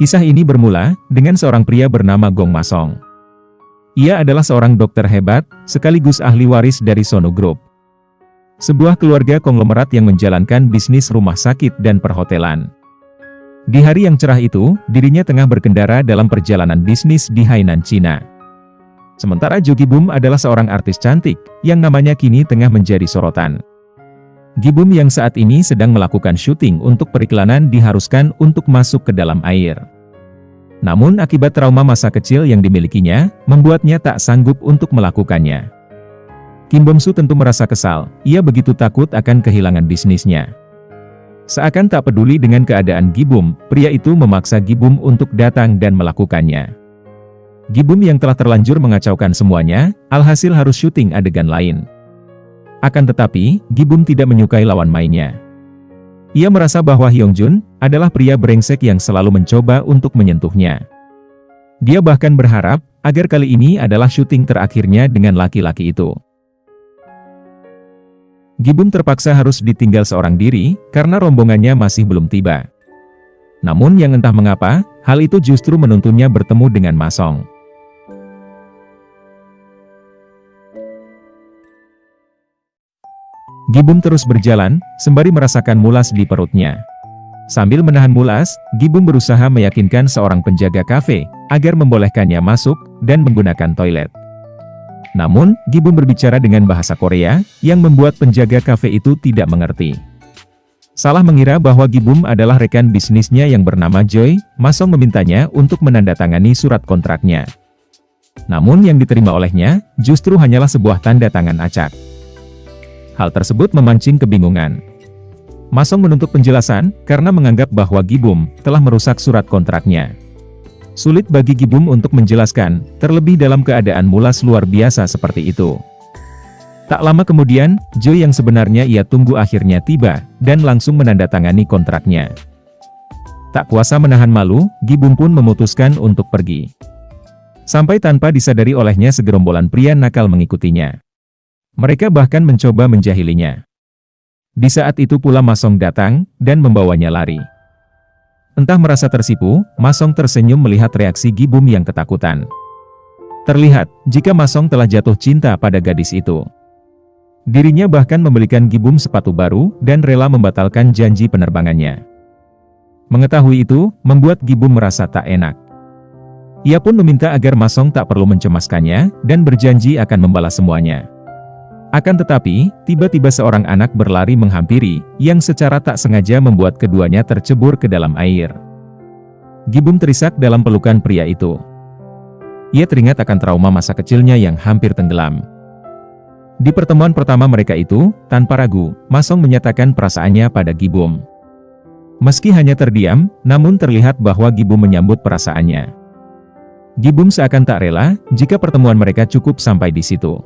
Kisah ini bermula dengan seorang pria bernama Gong Masong. Ia adalah seorang dokter hebat, sekaligus ahli waris dari Sono Group. Sebuah keluarga konglomerat yang menjalankan bisnis rumah sakit dan perhotelan. Di hari yang cerah itu, dirinya tengah berkendara dalam perjalanan bisnis di Hainan, Cina. Sementara Jo Gibum adalah seorang artis cantik, yang namanya kini tengah menjadi sorotan. Gibum yang saat ini sedang melakukan syuting untuk periklanan diharuskan untuk masuk ke dalam air. Namun akibat trauma masa kecil yang dimilikinya, membuatnya tak sanggup untuk melakukannya. Kim Bom-soo tentu merasa kesal, ia begitu takut akan kehilangan bisnisnya. Seakan tak peduli dengan keadaan Gibum, pria itu memaksa Gibum untuk datang dan melakukannya. Gibum yang telah terlanjur mengacaukan semuanya, alhasil harus syuting adegan lain. Akan tetapi, Gibum tidak menyukai lawan mainnya. Ia merasa bahwa Hyung Jun adalah pria brengsek yang selalu mencoba untuk menyentuhnya. Dia bahkan berharap agar kali ini adalah syuting terakhirnya dengan laki-laki itu. Gibum terpaksa harus ditinggal seorang diri karena rombongannya masih belum tiba. Namun yang entah mengapa, hal itu justru menuntunnya bertemu dengan Masong. Gibum terus berjalan, sembari merasakan mulas di perutnya. Sambil menahan mulas, Gibum berusaha meyakinkan seorang penjaga kafe, agar membolehkannya masuk, dan menggunakan toilet. Namun, Gibum berbicara dengan bahasa Korea, yang membuat penjaga kafe itu tidak mengerti. Salah mengira bahwa Gibum adalah rekan bisnisnya yang bernama Joy, Masong memintanya untuk menandatangani surat kontraknya. Namun yang diterima olehnya, justru hanyalah sebuah tanda tangan acak. Hal tersebut memancing kebingungan. Masong menuntut penjelasan, karena menganggap bahwa Gibum telah merusak surat kontraknya. Sulit bagi Gibum untuk menjelaskan, terlebih dalam keadaan mulas luar biasa seperti itu. Tak lama kemudian, Joy yang sebenarnya ia tunggu akhirnya tiba, dan langsung menandatangani kontraknya. Tak kuasa menahan malu, Gibum pun memutuskan untuk pergi. Sampai tanpa disadari olehnya segerombolan pria nakal mengikutinya. Mereka bahkan mencoba menjahilinya. Di saat itu pula Masong datang, dan membawanya lari. Entah merasa tersipu, Masong tersenyum melihat reaksi Gibum yang ketakutan. Terlihat, jika Masong telah jatuh cinta pada gadis itu. Dirinya bahkan membelikan Gibum sepatu baru, dan rela membatalkan janji penerbangannya. Mengetahui itu, membuat Gibum merasa tak enak. Ia pun meminta agar Masong tak perlu mencemaskannya, dan berjanji akan membalas semuanya. Akan tetapi, tiba-tiba seorang anak berlari menghampiri, yang secara tak sengaja membuat keduanya tercebur ke dalam air. Gibum terisak dalam pelukan pria itu. Ia teringat akan trauma masa kecilnya yang hampir tenggelam. Di pertemuan pertama mereka itu, tanpa ragu, Masong menyatakan perasaannya pada Gibum. Meski hanya terdiam, namun terlihat bahwa Gibum menyambut perasaannya. Gibum seakan tak rela, jika pertemuan mereka cukup sampai di situ.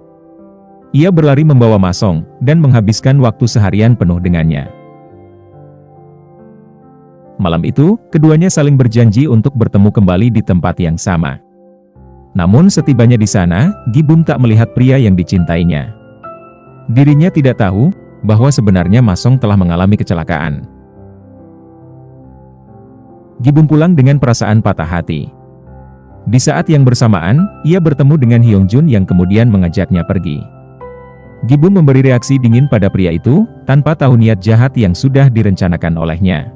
Ia berlari membawa Masong, dan menghabiskan waktu seharian penuh dengannya. Malam itu, keduanya saling berjanji untuk bertemu kembali di tempat yang sama. Namun setibanya di sana, Gibum tak melihat pria yang dicintainya. Dirinya tidak tahu, bahwa sebenarnya Masong telah mengalami kecelakaan. Gibum pulang dengan perasaan patah hati. Di saat yang bersamaan, ia bertemu dengan Hyung Jun yang kemudian mengajaknya pergi. Gibum memberi reaksi dingin pada pria itu, tanpa tahu niat jahat yang sudah direncanakan olehnya.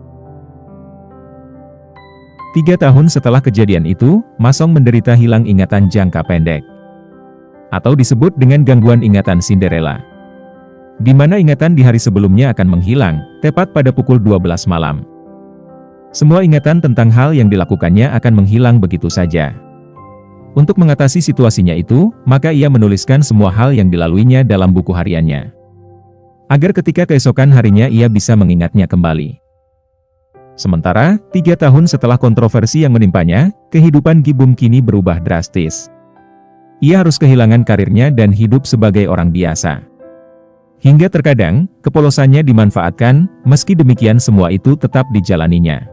3 tahun setelah kejadian itu, Masong menderita hilang ingatan jangka pendek. Atau disebut dengan gangguan ingatan Cinderella. Di mana ingatan di hari sebelumnya akan menghilang, tepat pada pukul 12 malam. Semua ingatan tentang hal yang dilakukannya akan menghilang begitu saja. Untuk mengatasi situasinya itu, maka ia menuliskan semua hal yang dilaluinya dalam buku hariannya. Agar ketika keesokan harinya ia bisa mengingatnya kembali. Sementara, 3 tahun setelah kontroversi yang menimpanya, kehidupan Gibum kini berubah drastis. Ia harus kehilangan karirnya dan hidup sebagai orang biasa. Hingga terkadang, kepolosannya dimanfaatkan, meski demikian semua itu tetap dijalaninya.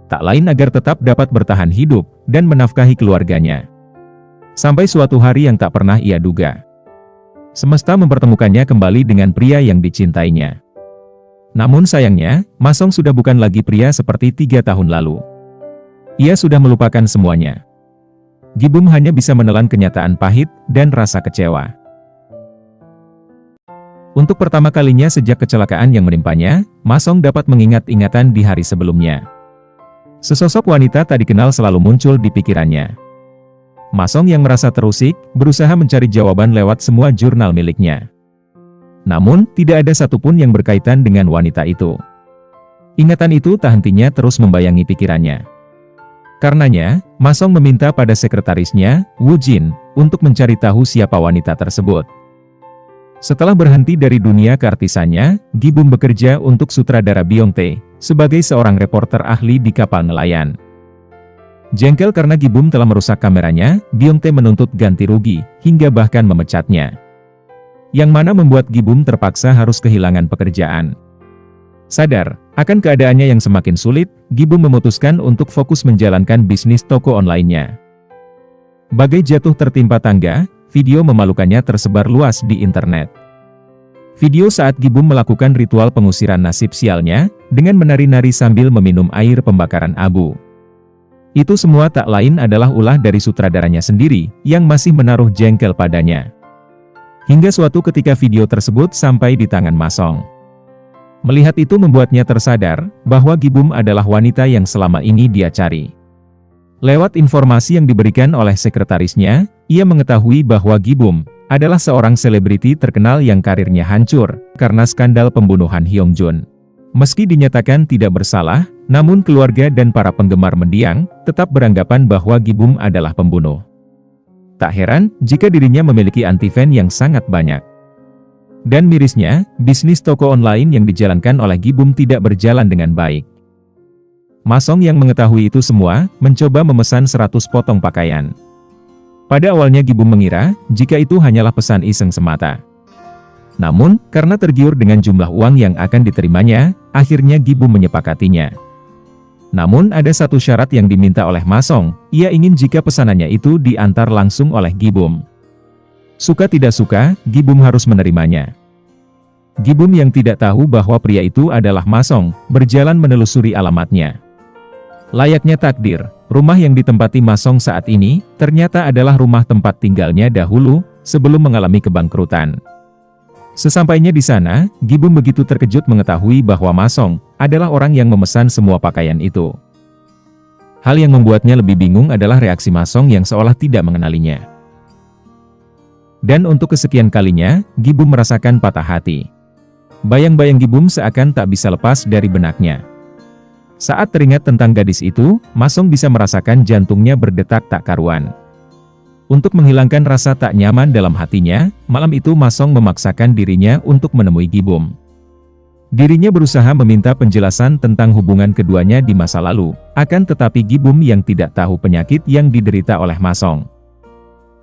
Tak lain agar tetap dapat bertahan hidup, dan menafkahi keluarganya. Sampai suatu hari yang tak pernah ia duga. Semesta mempertemukannya kembali dengan pria yang dicintainya. Namun sayangnya, Masong sudah bukan lagi pria seperti 3 tahun lalu. Ia sudah melupakan semuanya. Gibum hanya bisa menelan kenyataan pahit dan rasa kecewa. Untuk pertama kalinya sejak kecelakaan yang menimpanya, Ma Song dapat mengingat ingatan di hari sebelumnya. Sesosok wanita tak dikenal selalu muncul di pikirannya. Ma Song yang merasa terusik, berusaha mencari jawaban lewat semua jurnal miliknya. Namun, tidak ada satupun yang berkaitan dengan wanita itu. Ingatan itu tak hentinya terus membayangi pikirannya. Karenanya, Ma Song meminta pada sekretarisnya, Wu Jin, untuk mencari tahu siapa wanita tersebut. Setelah berhenti dari dunia keartisannya, Gibum bekerja untuk sutradara Byung-tae, sebagai seorang reporter ahli di kapal nelayan. Jengkel karena Gibum telah merusak kameranya, Byung-tae menuntut ganti rugi, hingga bahkan memecatnya. Yang mana membuat Gibum terpaksa harus kehilangan pekerjaan. Sadar akan keadaannya yang semakin sulit, Gibum memutuskan untuk fokus menjalankan bisnis toko online-nya. Bagai jatuh tertimpa tangga, video memalukannya tersebar luas di internet. Video saat Gibum melakukan ritual pengusiran nasib sialnya, dengan menari-nari sambil meminum air pembakaran abu. Itu semua tak lain adalah ulah dari sutradaranya sendiri, yang masih menaruh jengkel padanya. Hingga suatu ketika video tersebut sampai di tangan Ma Song. Melihat itu membuatnya tersadar, bahwa Gibum adalah wanita yang selama ini dia cari. Lewat informasi yang diberikan oleh sekretarisnya, ia mengetahui bahwa Gibum adalah seorang selebriti terkenal yang karirnya hancur karena skandal pembunuhan Hyung Jun. Meski dinyatakan tidak bersalah, namun keluarga dan para penggemar mendiang tetap beranggapan bahwa Gibum adalah pembunuh. Tak heran jika dirinya memiliki anti-fan yang sangat banyak. Dan mirisnya, bisnis toko online yang dijalankan oleh Gibum tidak berjalan dengan baik. Ma Song yang mengetahui itu semua, mencoba memesan 100 potong pakaian. Pada awalnya Gibum mengira, jika itu hanyalah pesan iseng semata. Namun, karena tergiur dengan jumlah uang yang akan diterimanya, akhirnya Gibum menyepakatinya. Namun ada satu syarat yang diminta oleh Ma Song, ia ingin jika pesanannya itu diantar langsung oleh Gibum. Suka tidak suka, Gibum harus menerimanya. Gibum yang tidak tahu bahwa pria itu adalah Ma Song, berjalan menelusuri alamatnya. Layaknya takdir, rumah yang ditempati Ma Song saat ini, ternyata adalah rumah tempat tinggalnya dahulu, sebelum mengalami kebangkrutan. Sesampainya di sana, Gibum begitu terkejut mengetahui bahwa Ma Song adalah orang yang memesan semua pakaian itu. Hal yang membuatnya lebih bingung adalah reaksi Ma Song yang seolah tidak mengenalinya. Dan untuk kesekian kalinya, Gibum merasakan patah hati. Bayang-bayang Gibum seakan tak bisa lepas dari benaknya. Saat teringat tentang gadis itu, Ma Song bisa merasakan jantungnya berdetak tak karuan. Untuk menghilangkan rasa tak nyaman dalam hatinya, malam itu Ma Song memaksakan dirinya untuk menemui Gibum. Dirinya berusaha meminta penjelasan tentang hubungan keduanya di masa lalu, akan tetapi Gibum yang tidak tahu penyakit yang diderita oleh Ma Song.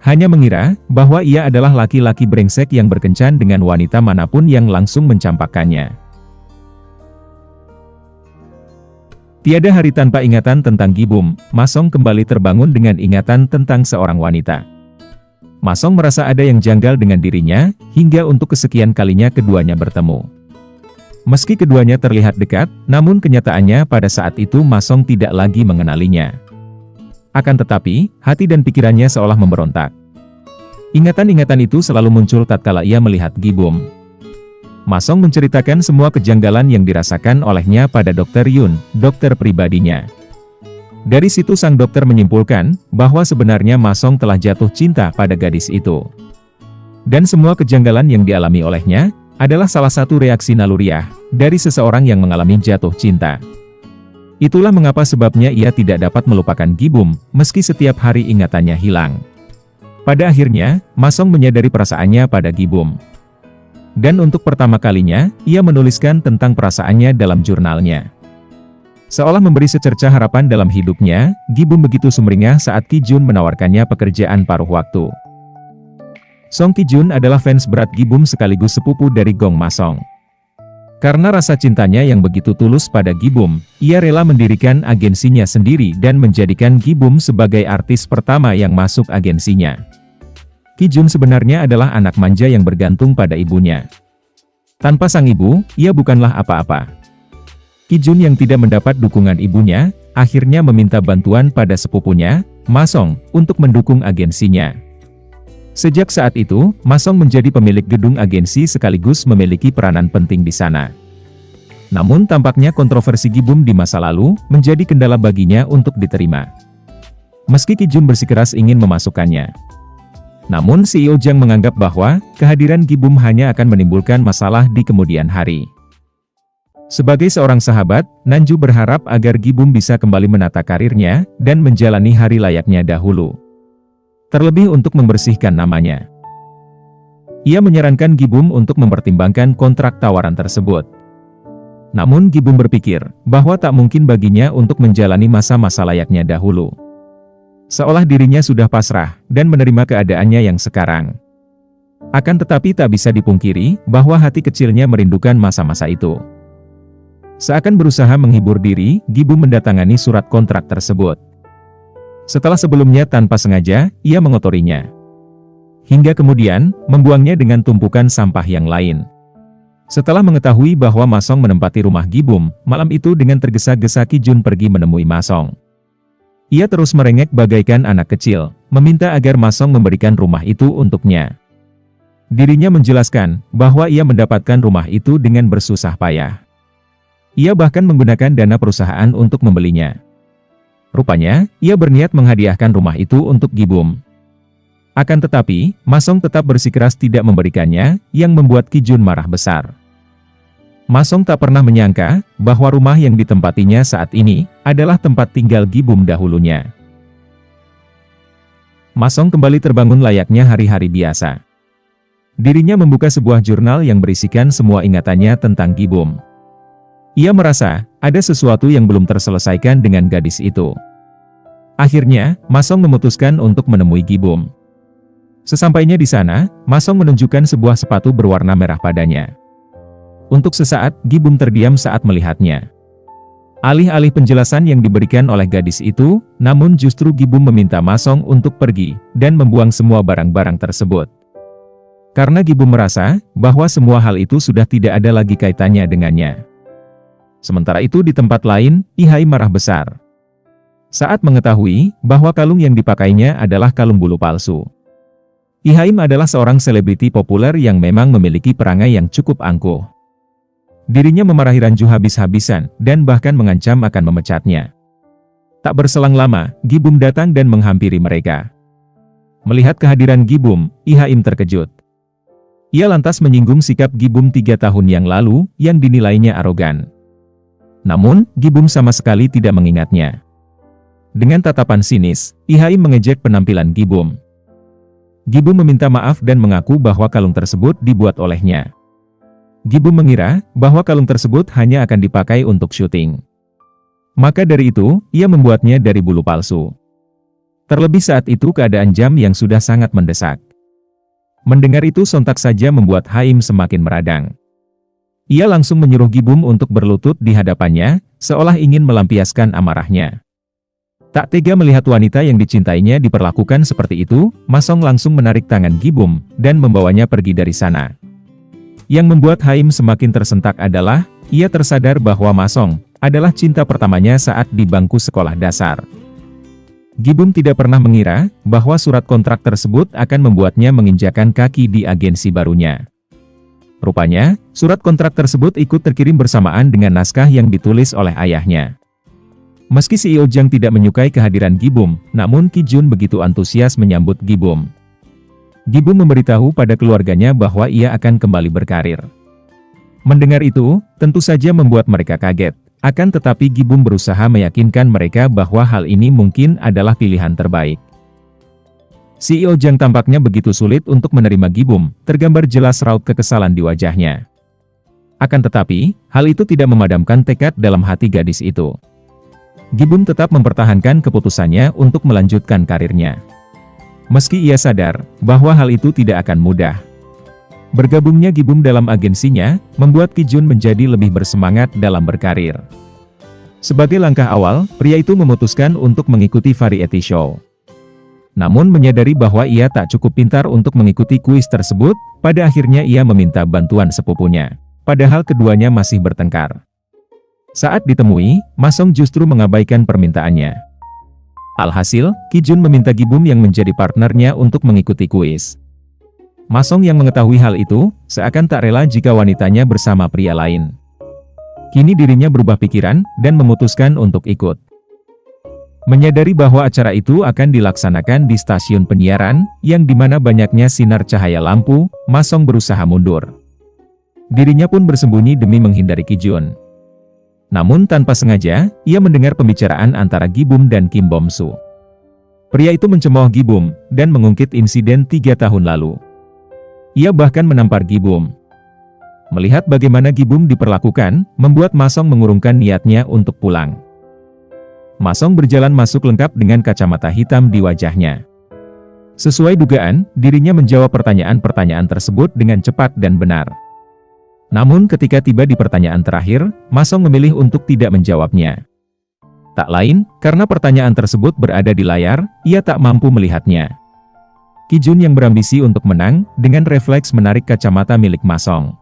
Hanya mengira bahwa ia adalah laki-laki brengsek yang berkencan dengan wanita manapun yang langsung mencampakkannya. Tiada hari tanpa ingatan tentang Gibum, Ma Song kembali terbangun dengan ingatan tentang seorang wanita. Ma Song merasa ada yang janggal dengan dirinya, hingga untuk kesekian kalinya keduanya bertemu. Meski keduanya terlihat dekat, namun kenyataannya pada saat itu Ma Song tidak lagi mengenalinya. Akan tetapi, hati dan pikirannya seolah memberontak. Ingatan-ingatan itu selalu muncul tatkala ia melihat Gibum. Ma Song menceritakan semua kejanggalan yang dirasakan olehnya pada Dr. Yun, dokter pribadinya. Dari situ sang dokter menyimpulkan, bahwa sebenarnya Ma Song telah jatuh cinta pada gadis itu. Dan semua kejanggalan yang dialami olehnya, adalah salah satu reaksi naluriah, dari seseorang yang mengalami jatuh cinta. Itulah mengapa sebabnya ia tidak dapat melupakan Gibum, meski setiap hari ingatannya hilang. Pada akhirnya, Ma Song menyadari perasaannya pada Gibum. Dan untuk pertama kalinya, ia menuliskan tentang perasaannya dalam jurnalnya. Seolah memberi secerca harapan dalam hidupnya, Gibum begitu sumringah saat Ki Jun menawarkannya pekerjaan paruh waktu. Song Ki Jun adalah fans berat Gibum sekaligus sepupu dari Gong Ma Song. Karena rasa cintanya yang begitu tulus pada Gibum, ia rela mendirikan agensinya sendiri dan menjadikan Gibum sebagai artis pertama yang masuk agensinya. Ki Jun sebenarnya adalah anak manja yang bergantung pada ibunya. Tanpa sang ibu, ia bukanlah apa-apa. Ki Jun yang tidak mendapat dukungan ibunya, akhirnya meminta bantuan pada sepupunya, Ma Song, untuk mendukung agensinya. Sejak saat itu, Ma Song menjadi pemilik gedung agensi sekaligus memiliki peranan penting di sana. Namun tampaknya kontroversi Gi-bum di masa lalu menjadi kendala baginya untuk diterima. Meski Ki Jun bersikeras ingin memasukkannya. Namun CEO Jang menganggap bahwa kehadiran Gi-bum hanya akan menimbulkan masalah di kemudian hari. Sebagai seorang sahabat, Nanju berharap agar Gi-bum bisa kembali menata karirnya dan menjalani hari layaknya dahulu. Terlebih untuk membersihkan namanya. Ia menyarankan Gi-bum untuk mempertimbangkan kontrak tawaran tersebut. Namun Gi-bum berpikir bahwa tak mungkin baginya untuk menjalani masa-masa layaknya dahulu. Seolah dirinya sudah pasrah dan menerima keadaannya yang sekarang. Akan tetapi tak bisa dipungkiri bahwa hati kecilnya merindukan masa-masa itu. Seakan berusaha menghibur diri, Gi-bum mendatangani surat kontrak tersebut. Setelah sebelumnya tanpa sengaja, ia mengotorinya. Hingga kemudian, membuangnya dengan tumpukan sampah yang lain. Setelah mengetahui bahwa Ma Song menempati rumah Gi-bum, malam itu dengan tergesa-gesa Ki Jun pergi menemui Ma Song. Ia terus merengek bagaikan anak kecil, meminta agar Ma Song memberikan rumah itu untuknya. Dirinya menjelaskan bahwa ia mendapatkan rumah itu dengan bersusah payah. Ia bahkan menggunakan dana perusahaan untuk membelinya. Rupanya, ia berniat menghadiahkan rumah itu untuk Gi-bum. Akan tetapi, Ma Song tetap bersikeras tidak memberikannya, yang membuat Ki Jun marah besar. Ma Song tak pernah menyangka bahwa rumah yang ditempatinya saat ini adalah tempat tinggal Gi-bum dahulunya. Ma Song kembali terbangun layaknya hari-hari biasa. Dirinya membuka sebuah jurnal yang berisikan semua ingatannya tentang Gi-bum. Ia merasa, ada sesuatu yang belum terselesaikan dengan gadis itu. Akhirnya, Ma Song memutuskan untuk menemui Gi-bum. Sesampainya di sana, Ma Song menunjukkan sebuah sepatu berwarna merah padanya. Untuk sesaat, Gi-bum terdiam saat melihatnya. Alih-alih penjelasan yang diberikan oleh gadis itu, namun justru Gi-bum meminta Ma Song untuk pergi, dan membuang semua barang-barang tersebut. Karena Gi-bum merasa, bahwa semua hal itu sudah tidak ada lagi kaitannya dengannya. Sementara itu di tempat lain, Ihai marah besar. Saat mengetahui bahwa kalung yang dipakainya adalah kalung bulu palsu. Ihaim adalah seorang selebriti populer yang memang memiliki perangai yang cukup angkuh. Dirinya memarahi Ranju habis-habisan dan bahkan mengancam akan memecatnya. Tak berselang lama, Gi-bum datang dan menghampiri mereka. Melihat kehadiran Gi-bum, Ihaim terkejut. Ia lantas menyinggung sikap Gi-bum 3 tahun yang lalu yang dinilainya arogan. Namun, Gi-bum sama sekali tidak mengingatnya. Dengan tatapan sinis, Ihaim mengejek penampilan Gi-bum. Gi-bum meminta maaf dan mengaku bahwa kalung tersebut dibuat olehnya. Gi-bum mengira bahwa kalung tersebut hanya akan dipakai untuk syuting. Maka dari itu, ia membuatnya dari bulu palsu. Terlebih saat itu keadaan jam yang sudah sangat mendesak. Mendengar itu sontak saja membuat Haim semakin meradang. Ia langsung menyuruh Gi-bum untuk berlutut di hadapannya, seolah ingin melampiaskan amarahnya. Tak tega melihat wanita yang dicintainya diperlakukan seperti itu, Ma Song langsung menarik tangan Gi-bum dan membawanya pergi dari sana. Yang membuat Haim semakin tersentak adalah, ia tersadar bahwa Ma Song adalah cinta pertamanya saat di bangku sekolah dasar. Gi-bum tidak pernah mengira bahwa surat kontrak tersebut akan membuatnya menginjakan kaki di agensi barunya. Rupanya, surat kontrak tersebut ikut terkirim bersamaan dengan naskah yang ditulis oleh ayahnya. Meski CEO Jang tidak menyukai kehadiran Gi-bum, namun Ki Jun begitu antusias menyambut Gi-bum. Gi-bum memberitahu pada keluarganya bahwa ia akan kembali berkarir. Mendengar itu, tentu saja membuat mereka kaget. Akan tetapi Gi-bum berusaha meyakinkan mereka bahwa hal ini mungkin adalah pilihan terbaik. CEO Jang tampaknya begitu sulit untuk menerima Gi-bum, tergambar jelas raut kekesalan di wajahnya. Akan tetapi, hal itu tidak memadamkan tekad dalam hati gadis itu. Gi-bum tetap mempertahankan keputusannya untuk melanjutkan karirnya. Meski ia sadar bahwa hal itu tidak akan mudah. Bergabungnya Gi-bum dalam agensinya, membuat Ki Jun menjadi lebih bersemangat dalam berkarir. Sebagai langkah awal, pria itu memutuskan untuk mengikuti variety show. Namun menyadari bahwa ia tak cukup pintar untuk mengikuti kuis tersebut, pada akhirnya ia meminta bantuan sepupunya. Padahal keduanya masih bertengkar. Saat ditemui, Ma Song justru mengabaikan permintaannya. Alhasil, Ki Jun meminta Gi-bum yang menjadi partnernya untuk mengikuti kuis. Ma Song yang mengetahui hal itu, seakan tak rela jika wanitanya bersama pria lain. Kini dirinya berubah pikiran, dan memutuskan untuk ikut. Menyadari bahwa acara itu akan dilaksanakan di stasiun penyiaran, yang dimana banyaknya sinar cahaya lampu, Ma Song berusaha mundur. Dirinya pun bersembunyi demi menghindari Ki Jun. Namun tanpa sengaja, ia mendengar pembicaraan antara Gi-bum dan Kim Bom-soo. Pria itu mencemooh Gi-bum, dan mengungkit insiden 3 tahun lalu. Ia bahkan menampar Gi-bum. Melihat bagaimana Gi-bum diperlakukan, membuat Ma Song mengurungkan niatnya untuk pulang. Ma Song berjalan masuk lengkap dengan kacamata hitam di wajahnya. Sesuai dugaan, dirinya menjawab pertanyaan-pertanyaan tersebut dengan cepat dan benar. Namun ketika tiba di pertanyaan terakhir, Ma Song memilih untuk tidak menjawabnya. Tak lain, karena pertanyaan tersebut berada di layar, ia tak mampu melihatnya. Ki Jun yang berambisi untuk menang, dengan refleks menarik kacamata milik Ma Song.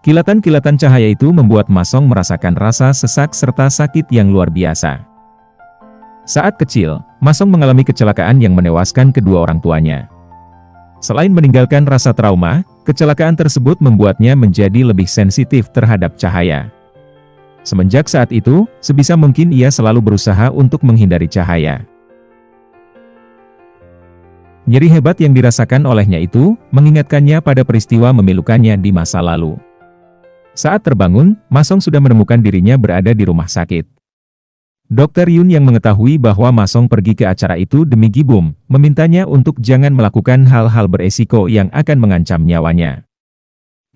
Kilatan-kilatan cahaya itu membuat Ma Song merasakan rasa sesak serta sakit yang luar biasa. Saat kecil, Ma Song mengalami kecelakaan yang menewaskan kedua orang tuanya. Selain meninggalkan rasa trauma, kecelakaan tersebut membuatnya menjadi lebih sensitif terhadap cahaya. Semenjak saat itu, sebisa mungkin ia selalu berusaha untuk menghindari cahaya. Nyeri hebat yang dirasakan olehnya itu, mengingatkannya pada peristiwa memilukannya di masa lalu. Saat terbangun, Ma Song sudah menemukan dirinya berada di rumah sakit. Dr. Yun yang mengetahui bahwa Ma Song pergi ke acara itu demi Gi-bum, memintanya untuk jangan melakukan hal-hal beresiko yang akan mengancam nyawanya.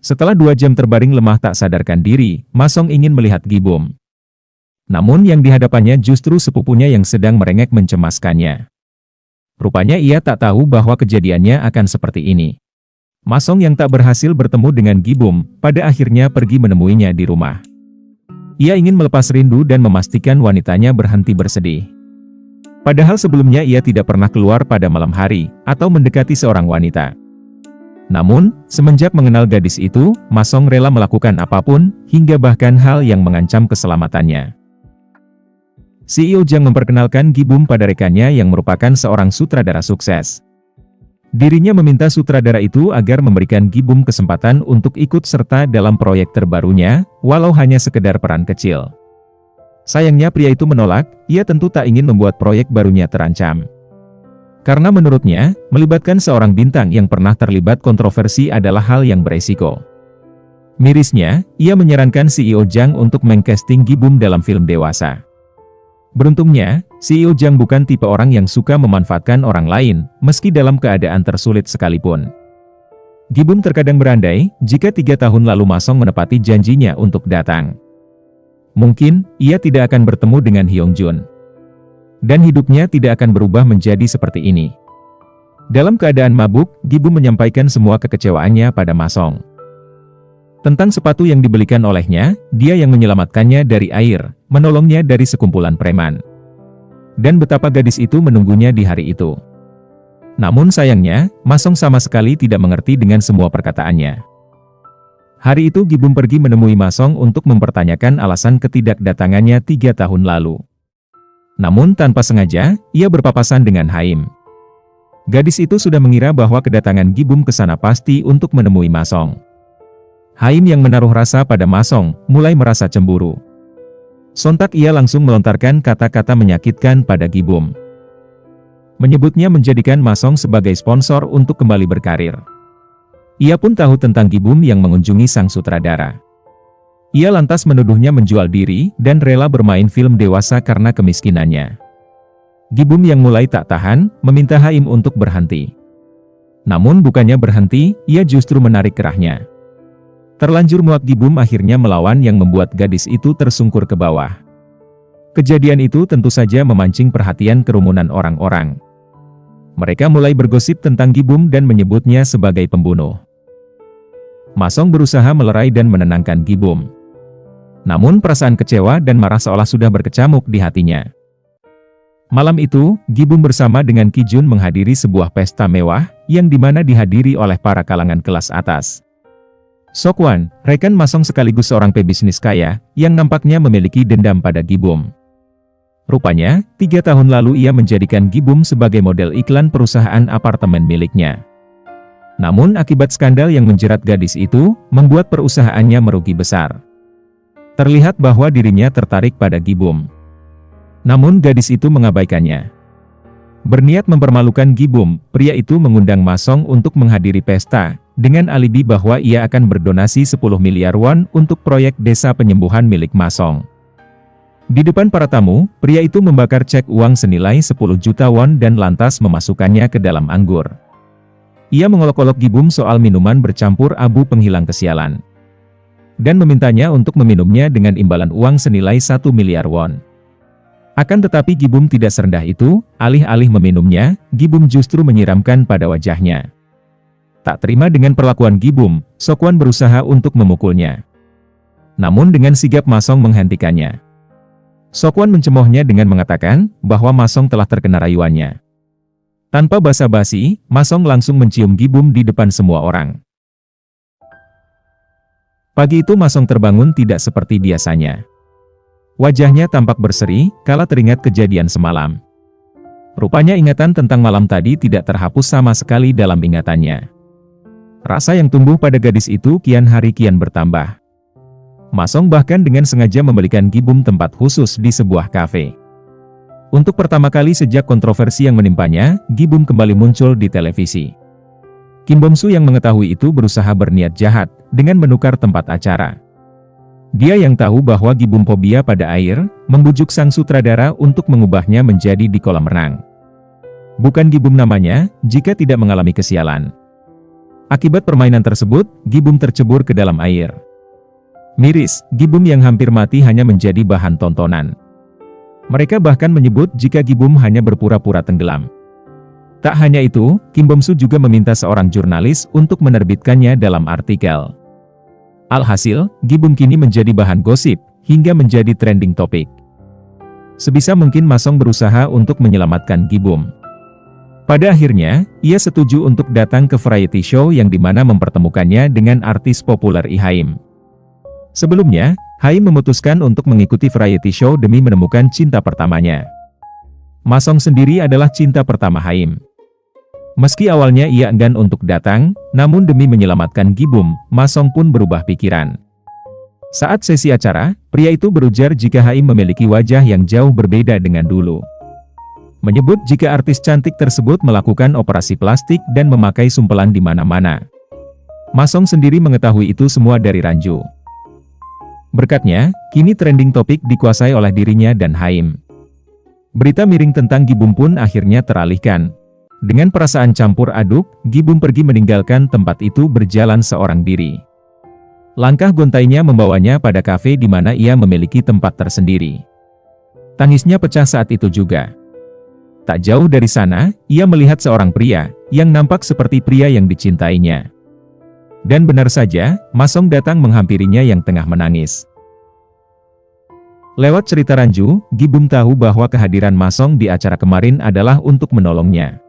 Setelah 2 jam terbaring lemah tak sadarkan diri, Ma Song ingin melihat Gi-bum. Namun yang dihadapannya justru sepupunya yang sedang merengek mencemaskannya. Rupanya ia tak tahu bahwa kejadiannya akan seperti ini. Ma Song yang tak berhasil bertemu dengan Gi-bum, pada akhirnya pergi menemuinya di rumah. Ia ingin melepas rindu dan memastikan wanitanya berhenti bersedih. Padahal sebelumnya ia tidak pernah keluar pada malam hari, atau mendekati seorang wanita. Namun, semenjak mengenal gadis itu, Ma Song rela melakukan apapun, hingga bahkan hal yang mengancam keselamatannya. CEO Jang memperkenalkan Gi-bum pada rekannya yang merupakan seorang sutradara sukses. Dirinya meminta sutradara itu agar memberikan Gi-bum kesempatan untuk ikut serta dalam proyek terbarunya, walau hanya sekedar peran kecil. Sayangnya pria itu menolak, ia tentu tak ingin membuat proyek barunya terancam. Karena menurutnya, melibatkan seorang bintang yang pernah terlibat kontroversi adalah hal yang beresiko. Mirisnya, ia menyarankan CEO Jang untuk mengcasting Gi-bum dalam film dewasa. Beruntungnya, CEO Jang bukan tipe orang yang suka memanfaatkan orang lain, meski dalam keadaan tersulit sekalipun. Gi-bum terkadang berandai, jika 3 tahun lalu Ma Song menepati janjinya untuk datang. Mungkin, ia tidak akan bertemu dengan Hyung Jun. Dan hidupnya tidak akan berubah menjadi seperti ini. Dalam keadaan mabuk, Gi-bum menyampaikan semua kekecewaannya pada Ma Song. Tentang sepatu yang dibelikan olehnya, dia yang menyelamatkannya dari air, menolongnya dari sekumpulan preman. Dan betapa gadis itu menunggunya di hari itu. Namun sayangnya, Ma Song sama sekali tidak mengerti dengan semua perkataannya. Hari itu Gi-bum pergi menemui Ma Song untuk mempertanyakan alasan ketidakdatangannya 3 tahun lalu. Namun tanpa sengaja, ia berpapasan dengan Haim. Gadis itu sudah mengira bahwa kedatangan Gi-bum ke sana pasti untuk menemui Ma Song. Haim yang menaruh rasa pada Ma Song, mulai merasa cemburu. Sontak ia langsung melontarkan kata-kata menyakitkan pada Gi-bum. Menyebutnya menjadikan Ma Song sebagai sponsor untuk kembali berkarir. Ia pun tahu tentang Gi-bum yang mengunjungi sang sutradara. Ia lantas menuduhnya menjual diri, dan rela bermain film dewasa karena kemiskinannya. Gi-bum yang mulai tak tahan, meminta Haim untuk berhenti. Namun bukannya berhenti, ia justru menarik kerahnya. Terlanjur muak Gi-bum akhirnya melawan yang membuat gadis itu tersungkur ke bawah. Kejadian itu tentu saja memancing perhatian kerumunan orang-orang. Mereka mulai bergosip tentang Gi-bum dan menyebutnya sebagai pembunuh. Ma Song berusaha melerai dan menenangkan Gi-bum. Namun perasaan kecewa dan marah seolah sudah berkecamuk di hatinya. Malam itu, Gi-bum bersama dengan Ki Jun menghadiri sebuah pesta mewah, yang dimana dihadiri oleh para kalangan kelas atas. Sokwon, rekan Masong sekaligus seorang pebisnis kaya, yang nampaknya memiliki dendam pada Gi-bum. Rupanya, 3 tahun lalu ia menjadikan Gi-bum sebagai model iklan perusahaan apartemen miliknya. Namun akibat skandal yang menjerat gadis itu, membuat perusahaannya merugi besar. Terlihat bahwa dirinya tertarik pada Gi-bum. Namun gadis itu mengabaikannya. Berniat mempermalukan Gi-bum, pria itu mengundang Masong untuk menghadiri pesta, dengan alibi bahwa ia akan berdonasi 10 miliar won untuk proyek desa penyembuhan milik Masong. Di depan para tamu, pria itu membakar cek uang senilai 10 juta won dan lantas memasukkannya ke dalam anggur. Ia mengolok-olok Gi-bum soal minuman bercampur abu penghilang kesialan. Dan memintanya untuk meminumnya dengan imbalan uang senilai 1 miliar won. Akan tetapi Gi-bum tidak serendah itu, alih-alih meminumnya, Gi-bum justru menyiramkan pada wajahnya. Tak terima dengan perlakuan Gi-bum, Sokwon berusaha untuk memukulnya. Namun dengan sigap Masong menghentikannya. Sokwon mencemoohnya dengan mengatakan bahwa Masong telah terkena rayuannya. Tanpa basa-basi, Masong langsung mencium Gi-bum di depan semua orang. Pagi itu Masong terbangun tidak seperti biasanya. Wajahnya tampak berseri, kala teringat kejadian semalam. Rupanya ingatan tentang malam tadi tidak terhapus sama sekali dalam ingatannya. Rasa yang tumbuh pada gadis itu kian hari kian bertambah. Masong bahkan dengan sengaja membelikan Gi-bum tempat khusus di sebuah kafe. Untuk pertama kali sejak kontroversi yang menimpanya, Gi-bum kembali muncul di televisi. Kim Bom-soo yang mengetahui itu berusaha berniat jahat, dengan menukar tempat acara. Dia yang tahu bahwa Gi-bum fobia pada air, membujuk sang sutradara untuk mengubahnya menjadi di kolam renang. Bukan Gi-bum namanya, jika tidak mengalami kesialan. Akibat permainan tersebut, Gi-bum tercebur ke dalam air. Miris, Gi-bum yang hampir mati hanya menjadi bahan tontonan. Mereka bahkan menyebut jika Gi-bum hanya berpura-pura tenggelam. Tak hanya itu, Kim Bom-soo juga meminta seorang jurnalis untuk menerbitkannya dalam artikel. Alhasil, Gi-bum kini menjadi bahan gosip, hingga menjadi trending topik. Sebisa mungkin Masong berusaha untuk menyelamatkan Gi-bum. Pada akhirnya, ia setuju untuk datang ke variety show yang dimana mempertemukannya dengan artis populer Lee Haim. Sebelumnya, Haim memutuskan untuk mengikuti variety show demi menemukan cinta pertamanya. Masong sendiri adalah cinta pertama Haim. Meski awalnya ia enggan untuk datang, namun demi menyelamatkan Gi-bum, Masong pun berubah pikiran. Saat sesi acara, pria itu berujar jika Haim memiliki wajah yang jauh berbeda dengan dulu. Menyebut jika artis cantik tersebut melakukan operasi plastik dan memakai sumpelan di mana-mana. Masong sendiri mengetahui itu semua dari ranju. Berkatnya, kini trending topik dikuasai oleh dirinya dan Haim. Berita miring tentang Gi-bum pun akhirnya teralihkan. Dengan perasaan campur aduk, Gi-bum pergi meninggalkan tempat itu berjalan seorang diri. Langkah gontainya membawanya pada kafe di mana ia memiliki tempat tersendiri. Tangisnya pecah saat itu juga. Tak jauh dari sana, ia melihat seorang pria, yang nampak seperti pria yang dicintainya. Dan benar saja, Masong datang menghampirinya yang tengah menangis. Lewat cerita ranju, Gi-bum tahu bahwa kehadiran Masong di acara kemarin adalah untuk menolongnya.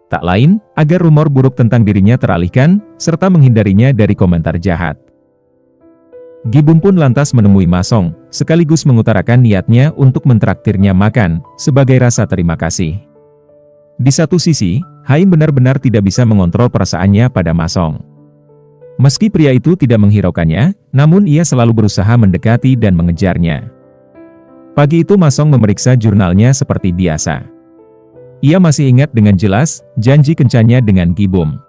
Tak lain, agar rumor buruk tentang dirinya teralihkan, serta menghindarinya dari komentar jahat. Gi-bum pun lantas menemui Masong, sekaligus mengutarakan niatnya untuk mentraktirnya makan, sebagai rasa terima kasih. Di satu sisi, Haim benar-benar tidak bisa mengontrol perasaannya pada Masong. Meski pria itu tidak menghiraukannya, namun ia selalu berusaha mendekati dan mengejarnya. Pagi itu Masong memeriksa jurnalnya seperti biasa. Ia masih ingat dengan jelas, janji kencannya dengan Gi-bum.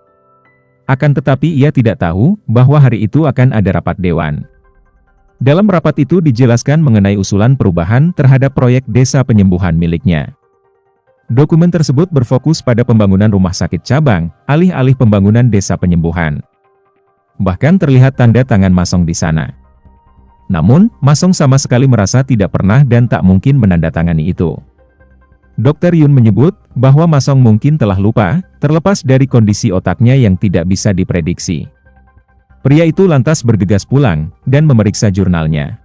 Akan tetapi ia tidak tahu, bahwa hari itu akan ada rapat dewan. Dalam rapat itu dijelaskan mengenai usulan perubahan terhadap proyek desa penyembuhan miliknya. Dokumen tersebut berfokus pada pembangunan rumah sakit cabang, alih-alih pembangunan desa penyembuhan. Bahkan terlihat tanda tangan Masong di sana. Namun, Masong sama sekali merasa tidak pernah dan tak mungkin menandatangani itu. Dr. Yun menyebut bahwa Masong mungkin telah lupa, terlepas dari kondisi otaknya yang tidak bisa diprediksi. Pria itu lantas bergegas pulang, dan memeriksa jurnalnya.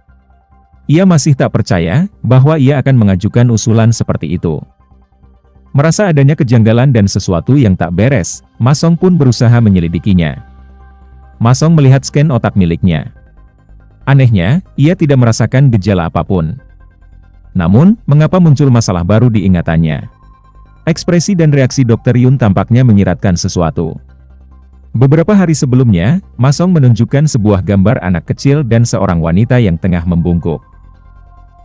Ia masih tak percaya, bahwa ia akan mengajukan usulan seperti itu. Merasa adanya kejanggalan dan sesuatu yang tak beres, Masong pun berusaha menyelidikinya. Ma Song melihat scan otak miliknya. Anehnya, ia tidak merasakan gejala apapun. Namun, mengapa muncul masalah baru di ingatannya? Ekspresi dan reaksi Dr. Yun tampaknya menyiratkan sesuatu. Beberapa hari sebelumnya, Ma Song menunjukkan sebuah gambar anak kecil dan seorang wanita yang tengah membungkuk.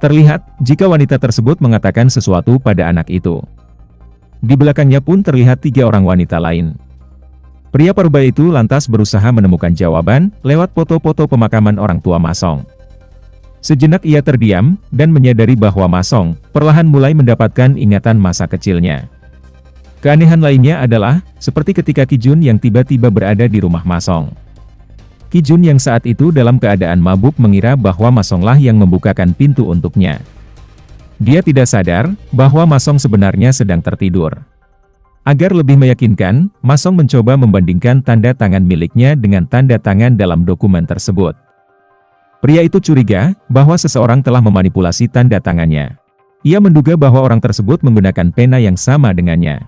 Terlihat, jika wanita tersebut mengatakan sesuatu pada anak itu. Di belakangnya pun terlihat 3 orang wanita lain. Pria purba itu lantas berusaha menemukan jawaban lewat foto-foto pemakaman orang tua Ma Song. Sejenak ia terdiam, dan menyadari bahwa Ma Song perlahan mulai mendapatkan ingatan masa kecilnya. Keanehan lainnya adalah, seperti ketika Ki Jun yang tiba-tiba berada di rumah Ma Song. Ki Jun yang saat itu dalam keadaan mabuk mengira bahwa Ma Songlah yang membukakan pintu untuknya. Dia tidak sadar bahwa Ma Song sebenarnya sedang tertidur. Agar lebih meyakinkan, Ma Song mencoba membandingkan tanda tangan miliknya dengan tanda tangan dalam dokumen tersebut. Pria itu curiga bahwa seseorang telah memanipulasi tanda tangannya. Ia menduga bahwa orang tersebut menggunakan pena yang sama dengannya.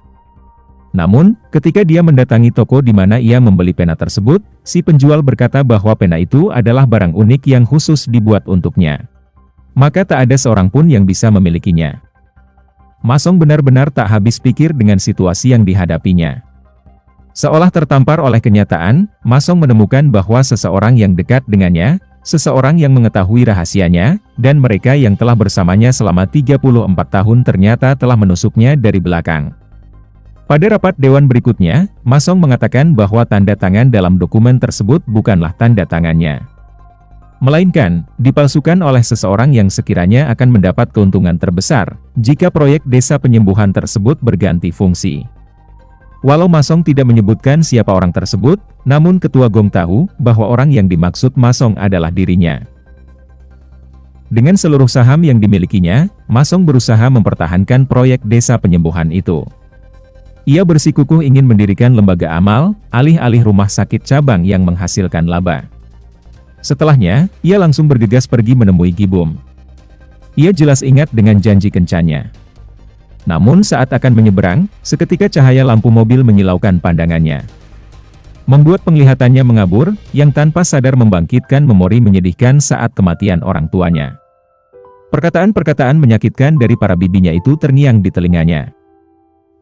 Namun, ketika dia mendatangi toko di mana ia membeli pena tersebut, si penjual berkata bahwa pena itu adalah barang unik yang khusus dibuat untuknya. Maka tak ada seorang pun yang bisa memilikinya. Ma Song benar-benar tak habis pikir dengan situasi yang dihadapinya. Seolah tertampar oleh kenyataan, Ma Song menemukan bahwa seseorang yang dekat dengannya, seseorang yang mengetahui rahasianya, dan mereka yang telah bersamanya selama 34 tahun ternyata telah menusuknya dari belakang. Pada rapat dewan berikutnya, Ma Song mengatakan bahwa tanda tangan dalam dokumen tersebut bukanlah tanda tangannya. Melainkan, dipalsukan oleh seseorang yang sekiranya akan mendapat keuntungan terbesar, jika proyek desa penyembuhan tersebut berganti fungsi. Walau Ma Song tidak menyebutkan siapa orang tersebut, namun Ketua Gong tahu bahwa orang yang dimaksud Ma Song adalah dirinya. Dengan seluruh saham yang dimilikinya, Ma Song berusaha mempertahankan proyek desa penyembuhan itu. Ia bersikukuh ingin mendirikan lembaga amal, alih-alih rumah sakit cabang yang menghasilkan laba. Setelahnya, ia langsung bergegas pergi menemui Gibum. Ia jelas ingat dengan janji kencannya. Namun saat akan menyeberang, seketika cahaya lampu mobil menyilaukan pandangannya. Membuat penglihatannya mengabur, yang tanpa sadar membangkitkan memori menyedihkan saat kematian orang tuanya. Perkataan-perkataan menyakitkan dari para bibinya itu terngiang di telinganya.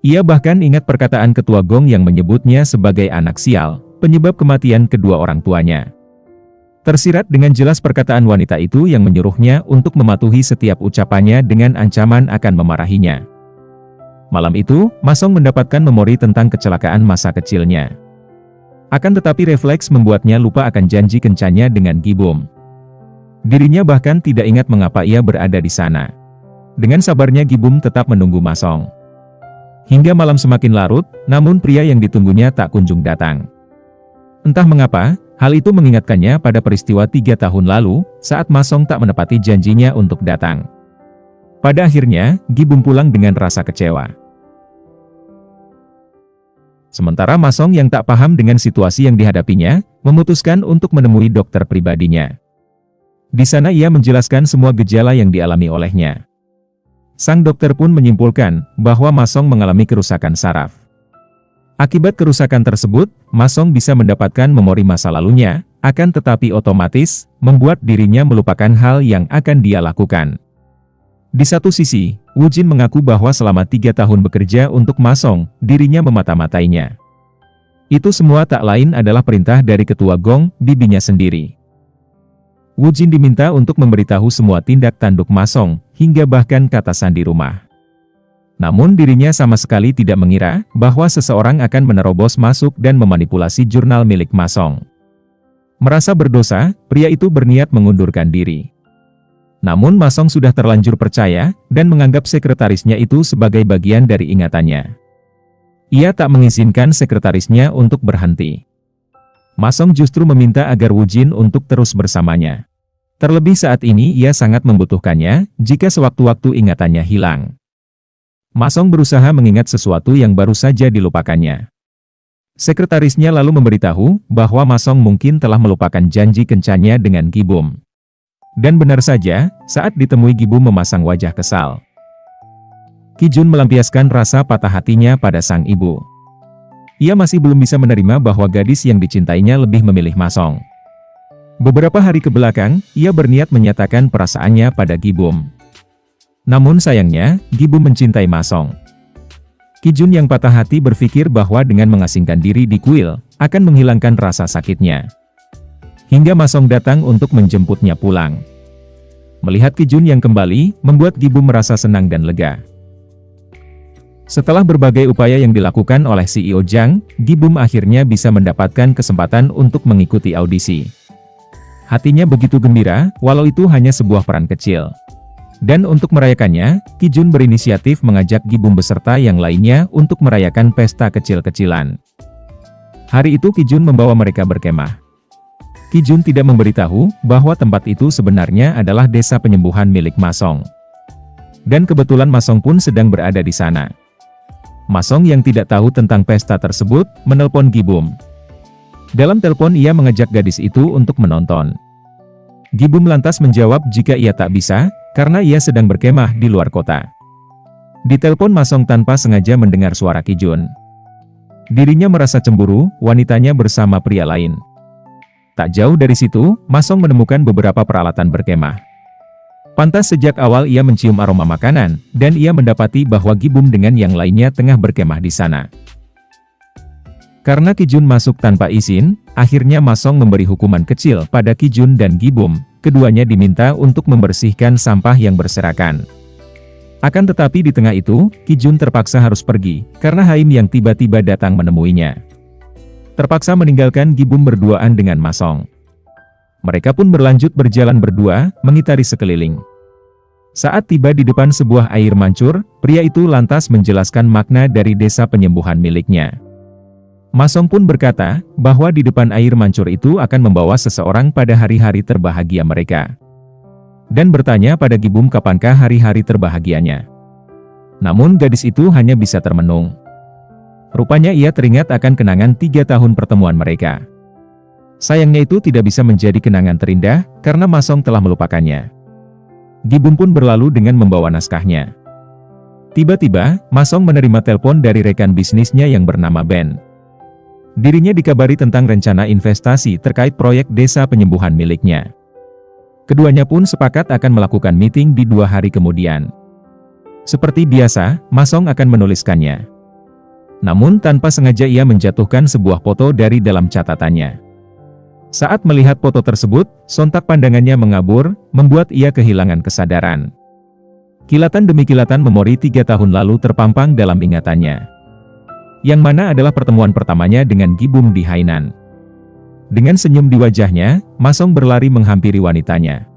Ia bahkan ingat perkataan Ketua Gong yang menyebutnya sebagai anak sial, penyebab kematian kedua orang tuanya. Tersirat dengan jelas perkataan wanita itu yang menyuruhnya untuk mematuhi setiap ucapannya dengan ancaman akan memarahinya. Malam itu, Ma Song mendapatkan memori tentang kecelakaan masa kecilnya. Akan tetapi refleks membuatnya lupa akan janji kencannya dengan Gibum. Dirinya bahkan tidak ingat mengapa ia berada di sana. Dengan sabarnya Gibum tetap menunggu Ma Song. Hingga malam semakin larut, namun pria yang ditunggunya tak kunjung datang. Entah mengapa, hal itu mengingatkannya pada peristiwa 3 tahun lalu, saat Ma Song tak menepati janjinya untuk datang. Pada akhirnya, Gibum pulang dengan rasa kecewa. Sementara Ma Song yang tak paham dengan situasi yang dihadapinya, memutuskan untuk menemui dokter pribadinya. Di sana ia menjelaskan semua gejala yang dialami olehnya. Sang dokter pun menyimpulkan bahwa Ma Song mengalami kerusakan saraf. Akibat kerusakan tersebut, Ma Song bisa mendapatkan memori masa lalunya, akan tetapi otomatis, membuat dirinya melupakan hal yang akan dia lakukan. Di satu sisi, Wu Jin mengaku bahwa selama 3 tahun bekerja untuk Ma Song, dirinya memata-matainya. Itu semua tak lain adalah perintah dari Ketua Gong, bibinya sendiri. Wu Jin diminta untuk memberitahu semua tindak tanduk Ma Song, hingga bahkan kata sandi rumah. Namun dirinya sama sekali tidak mengira bahwa seseorang akan menerobos masuk dan memanipulasi jurnal milik Ma Song. Merasa berdosa, pria itu berniat mengundurkan diri. Namun Ma Song sudah terlanjur percaya, dan menganggap sekretarisnya itu sebagai bagian dari ingatannya. Ia tak mengizinkan sekretarisnya untuk berhenti. Ma Song justru meminta agar Wu Jin untuk terus bersamanya. Terlebih saat ini ia sangat membutuhkannya, jika sewaktu-waktu ingatannya hilang. Ma Song berusaha mengingat sesuatu yang baru saja dilupakannya. Sekretarisnya lalu memberitahu bahwa Ma Song mungkin telah melupakan janji kencannya dengan Gibum. Dan benar saja, saat ditemui Gibum memasang wajah kesal. Ki Jun melampiaskan rasa patah hatinya pada sang ibu. Ia masih belum bisa menerima bahwa gadis yang dicintainya lebih memilih Masong. Beberapa hari kebelakang, ia berniat menyatakan perasaannya pada Gi-bum. Namun sayangnya, Gi-bum mencintai Masong. Ki-jun yang patah hati berpikir bahwa dengan mengasingkan diri di kuil, akan menghilangkan rasa sakitnya. Hingga Masong datang untuk menjemputnya pulang. Melihat Ki-jun yang kembali, membuat Gi-bum merasa senang dan lega. Setelah berbagai upaya yang dilakukan oleh CEO Jang, Gi-bum akhirnya bisa mendapatkan kesempatan untuk mengikuti audisi. Hatinya begitu gembira, walau itu hanya sebuah peran kecil. Dan untuk merayakannya, Ki-jun berinisiatif mengajak Gi-bum beserta yang lainnya untuk merayakan pesta kecil-kecilan. Hari itu Ki-jun membawa mereka berkemah. Ki-jun tidak memberitahu bahwa tempat itu sebenarnya adalah desa penyembuhan milik Masong. Dan kebetulan Masong pun sedang berada di sana. Masong yang tidak tahu tentang pesta tersebut, menelpon Gi-bum. Dalam telepon ia mengajak gadis itu untuk menonton. Gi-bum lantas menjawab jika ia tak bisa, karena ia sedang berkemah di luar kota. Di telepon Masong tanpa sengaja mendengar suara Ki-jun. Dirinya merasa cemburu, wanitanya bersama pria lain. Tak jauh dari situ, Masong menemukan beberapa peralatan berkemah. Pantas sejak awal ia mencium aroma makanan, dan ia mendapati bahwa Gi-bum dengan yang lainnya tengah berkemah di sana. Karena Ki-jun masuk tanpa izin, akhirnya Masong memberi hukuman kecil pada Ki-jun dan Gi-bum. Keduanya diminta untuk membersihkan sampah yang berserakan. Akan tetapi di tengah itu, Ki-jun terpaksa harus pergi, karena Haim yang tiba-tiba datang menemuinya. Terpaksa meninggalkan Gi-bum berduaan dengan Masong. Mereka pun berlanjut berjalan berdua, mengitari sekeliling. Saat tiba di depan sebuah air mancur, pria itu lantas menjelaskan makna dari desa penyembuhan miliknya. Masong pun berkata, bahwa di depan air mancur itu akan membawa seseorang pada hari-hari terbahagia mereka. Dan bertanya pada Gi-bum kapankah hari-hari terbahagianya. Namun gadis itu hanya bisa termenung. Rupanya ia teringat akan kenangan 3 tahun pertemuan mereka. Sayangnya itu tidak bisa menjadi kenangan terindah, karena Masong telah melupakannya. Gi-bum pun berlalu dengan membawa naskahnya. Tiba-tiba, Masong menerima telepon dari rekan bisnisnya yang bernama Ben. Dirinya dikabari tentang rencana investasi terkait proyek desa penyembuhan miliknya. Keduanya pun sepakat akan melakukan meeting di 2 hari kemudian. Seperti biasa, Masong akan menuliskannya. Namun tanpa sengaja ia menjatuhkan sebuah foto dari dalam catatannya. Saat melihat foto tersebut, sontak pandangannya mengabur, membuat ia kehilangan kesadaran. Kilatan demi kilatan memori 3 tahun lalu terpampang dalam ingatannya. Yang mana adalah pertemuan pertamanya dengan Gi-bum di Hainan. Dengan senyum di wajahnya, Masong berlari menghampiri wanitanya.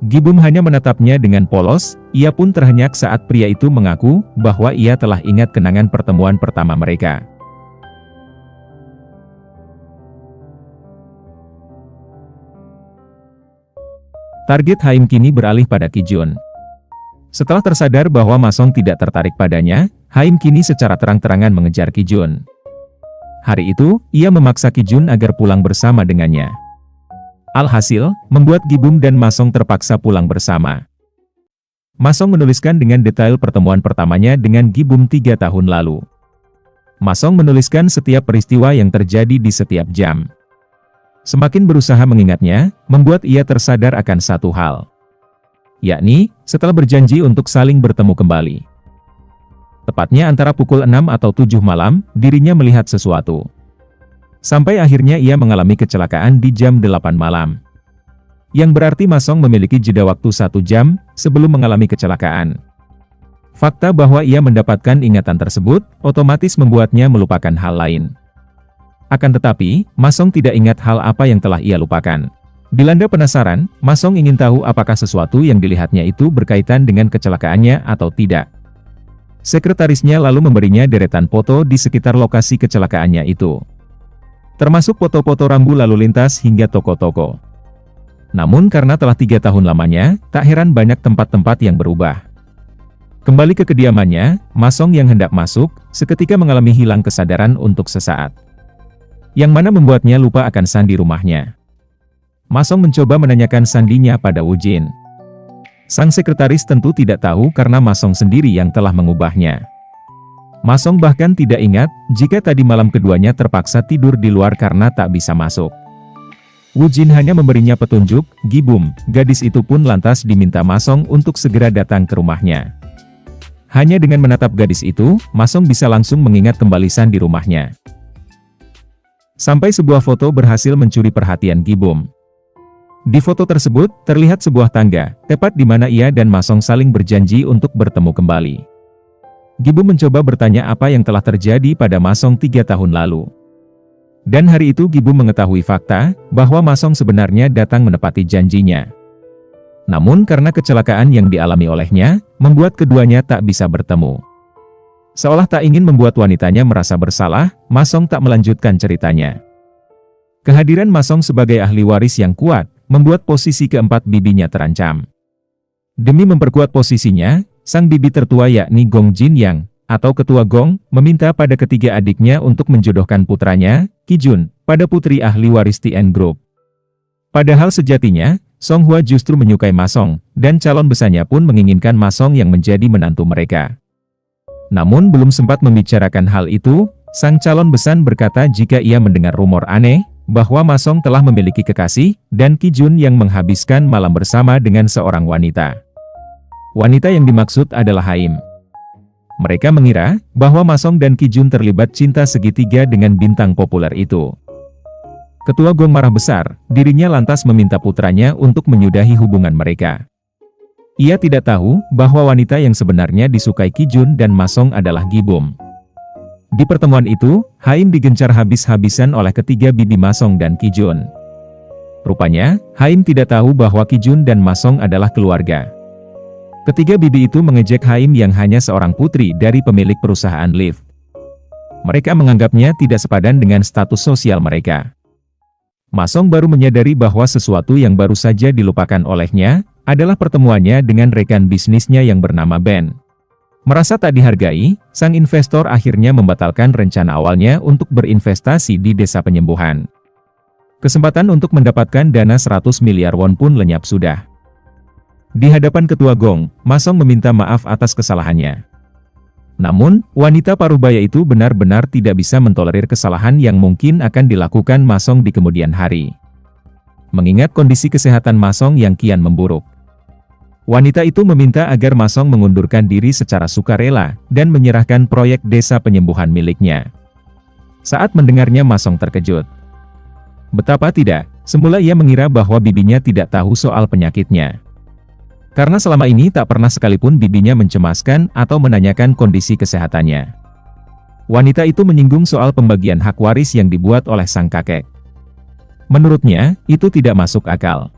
Gi-bum hanya menatapnya dengan polos, ia pun terhenyak saat pria itu mengaku bahwa ia telah ingat kenangan pertemuan pertama mereka. Target Haim kini beralih pada Ki-jun. Setelah tersadar bahwa Masong tidak tertarik padanya, Haim kini secara terang-terangan mengejar Ki-jun. Hari itu, ia memaksa Ki-jun agar pulang bersama dengannya. Alhasil, membuat Gi-bum dan Masong terpaksa pulang bersama. Masong menuliskan dengan detail pertemuan pertamanya dengan Gi-bum 3 tahun lalu. Masong menuliskan setiap peristiwa yang terjadi di setiap jam. Semakin berusaha mengingatnya, membuat ia tersadar akan satu hal. Yakni, setelah berjanji untuk saling bertemu kembali. Tepatnya antara pukul 6 atau 7 malam, dirinya melihat sesuatu. Sampai akhirnya ia mengalami kecelakaan di jam 8 malam. Yang berarti Masong memiliki jeda waktu 1 jam, sebelum mengalami kecelakaan. Fakta bahwa ia mendapatkan ingatan tersebut, otomatis membuatnya melupakan hal lain. Akan tetapi, Masong tidak ingat hal apa yang telah ia lupakan. Dilanda penasaran, Masong ingin tahu apakah sesuatu yang dilihatnya itu berkaitan dengan kecelakaannya atau tidak. Sekretarisnya lalu memberinya deretan foto di sekitar lokasi kecelakaannya itu. Termasuk foto-foto rambu lalu lintas hingga toko-toko. Namun karena telah 3 tahun lamanya, tak heran banyak tempat-tempat yang berubah. Kembali ke kediamannya, Masong yang hendak masuk, seketika mengalami hilang kesadaran untuk sesaat. Yang mana membuatnya lupa akan sandi rumahnya. Masong mencoba menanyakan sandinya pada Woo-jin. Sang sekretaris tentu tidak tahu karena Masong sendiri yang telah mengubahnya. Masong bahkan tidak ingat jika tadi malam keduanya terpaksa tidur di luar karena tak bisa masuk. Wu Jin hanya memberinya petunjuk, Gibum, gadis itu pun lantas diminta Masong untuk segera datang ke rumahnya. Hanya dengan menatap gadis itu, Masong bisa langsung mengingat kembali San di rumahnya. Sampai sebuah foto berhasil mencuri perhatian Gibum. Di foto tersebut, terlihat sebuah tangga, tepat di mana ia dan Masong saling berjanji untuk bertemu kembali. Gibum mencoba bertanya apa yang telah terjadi pada Masong 3 tahun lalu. Dan hari itu Gibum mengetahui fakta, bahwa Masong sebenarnya datang menepati janjinya. Namun karena kecelakaan yang dialami olehnya, membuat keduanya tak bisa bertemu. Seolah tak ingin membuat wanitanya merasa bersalah, Masong tak melanjutkan ceritanya. Kehadiran Masong sebagai ahli waris yang kuat, membuat posisi keempat bibinya terancam. Demi memperkuat posisinya, sang bibi tertua yakni Gong Jinyang, atau Ketua Gong, meminta pada ketiga adiknya untuk menjodohkan putranya, Kijun, pada putri ahli waris Tien Group. Padahal sejatinya, Song Hua justru menyukai Masong, dan calon besarnya pun menginginkan Masong yang menjadi menantu mereka. Namun belum sempat membicarakan hal itu, sang calon besan berkata jika ia mendengar rumor aneh, bahwa Masong telah memiliki kekasih, dan Kijun yang menghabiskan malam bersama dengan seorang wanita. Wanita yang dimaksud adalah Haim. Mereka mengira, bahwa Masong dan Kijun terlibat cinta segitiga dengan bintang populer itu. Ketua Gong marah besar, dirinya lantas meminta putranya untuk menyudahi hubungan mereka. Ia tidak tahu, bahwa wanita yang sebenarnya disukai Kijun dan Masong adalah Gibum. Di pertemuan itu, Haim digencar habis-habisan oleh ketiga bibi Masong dan Kijun. Rupanya, Haim tidak tahu bahwa Kijun dan Masong adalah keluarga. Ketiga bibi itu mengejek Haim yang hanya seorang putri dari pemilik perusahaan lift. Mereka menganggapnya tidak sepadan dengan status sosial mereka. Masong baru menyadari bahwa sesuatu yang baru saja dilupakan olehnya, adalah pertemuannya dengan rekan bisnisnya yang bernama Ben. Merasa tak dihargai, sang investor akhirnya membatalkan rencana awalnya untuk berinvestasi di desa penyembuhan. Kesempatan untuk mendapatkan dana 100 miliar won pun lenyap sudah. Di hadapan Ketua Gong, Masong meminta maaf atas kesalahannya. Namun, wanita parubaya itu benar-benar tidak bisa mentolerir kesalahan yang mungkin akan dilakukan Masong di kemudian hari. Mengingat kondisi kesehatan Masong yang kian memburuk. Wanita itu meminta agar Masong mengundurkan diri secara sukarela, dan menyerahkan proyek desa penyembuhan miliknya. Saat mendengarnya Masong terkejut. Betapa tidak, semula ia mengira bahwa bibinya tidak tahu soal penyakitnya. Karena selama ini tak pernah sekalipun bibinya mencemaskan atau menanyakan kondisi kesehatannya. Wanita itu menyinggung soal pembagian hak waris yang dibuat oleh sang kakek. Menurutnya, itu tidak masuk akal.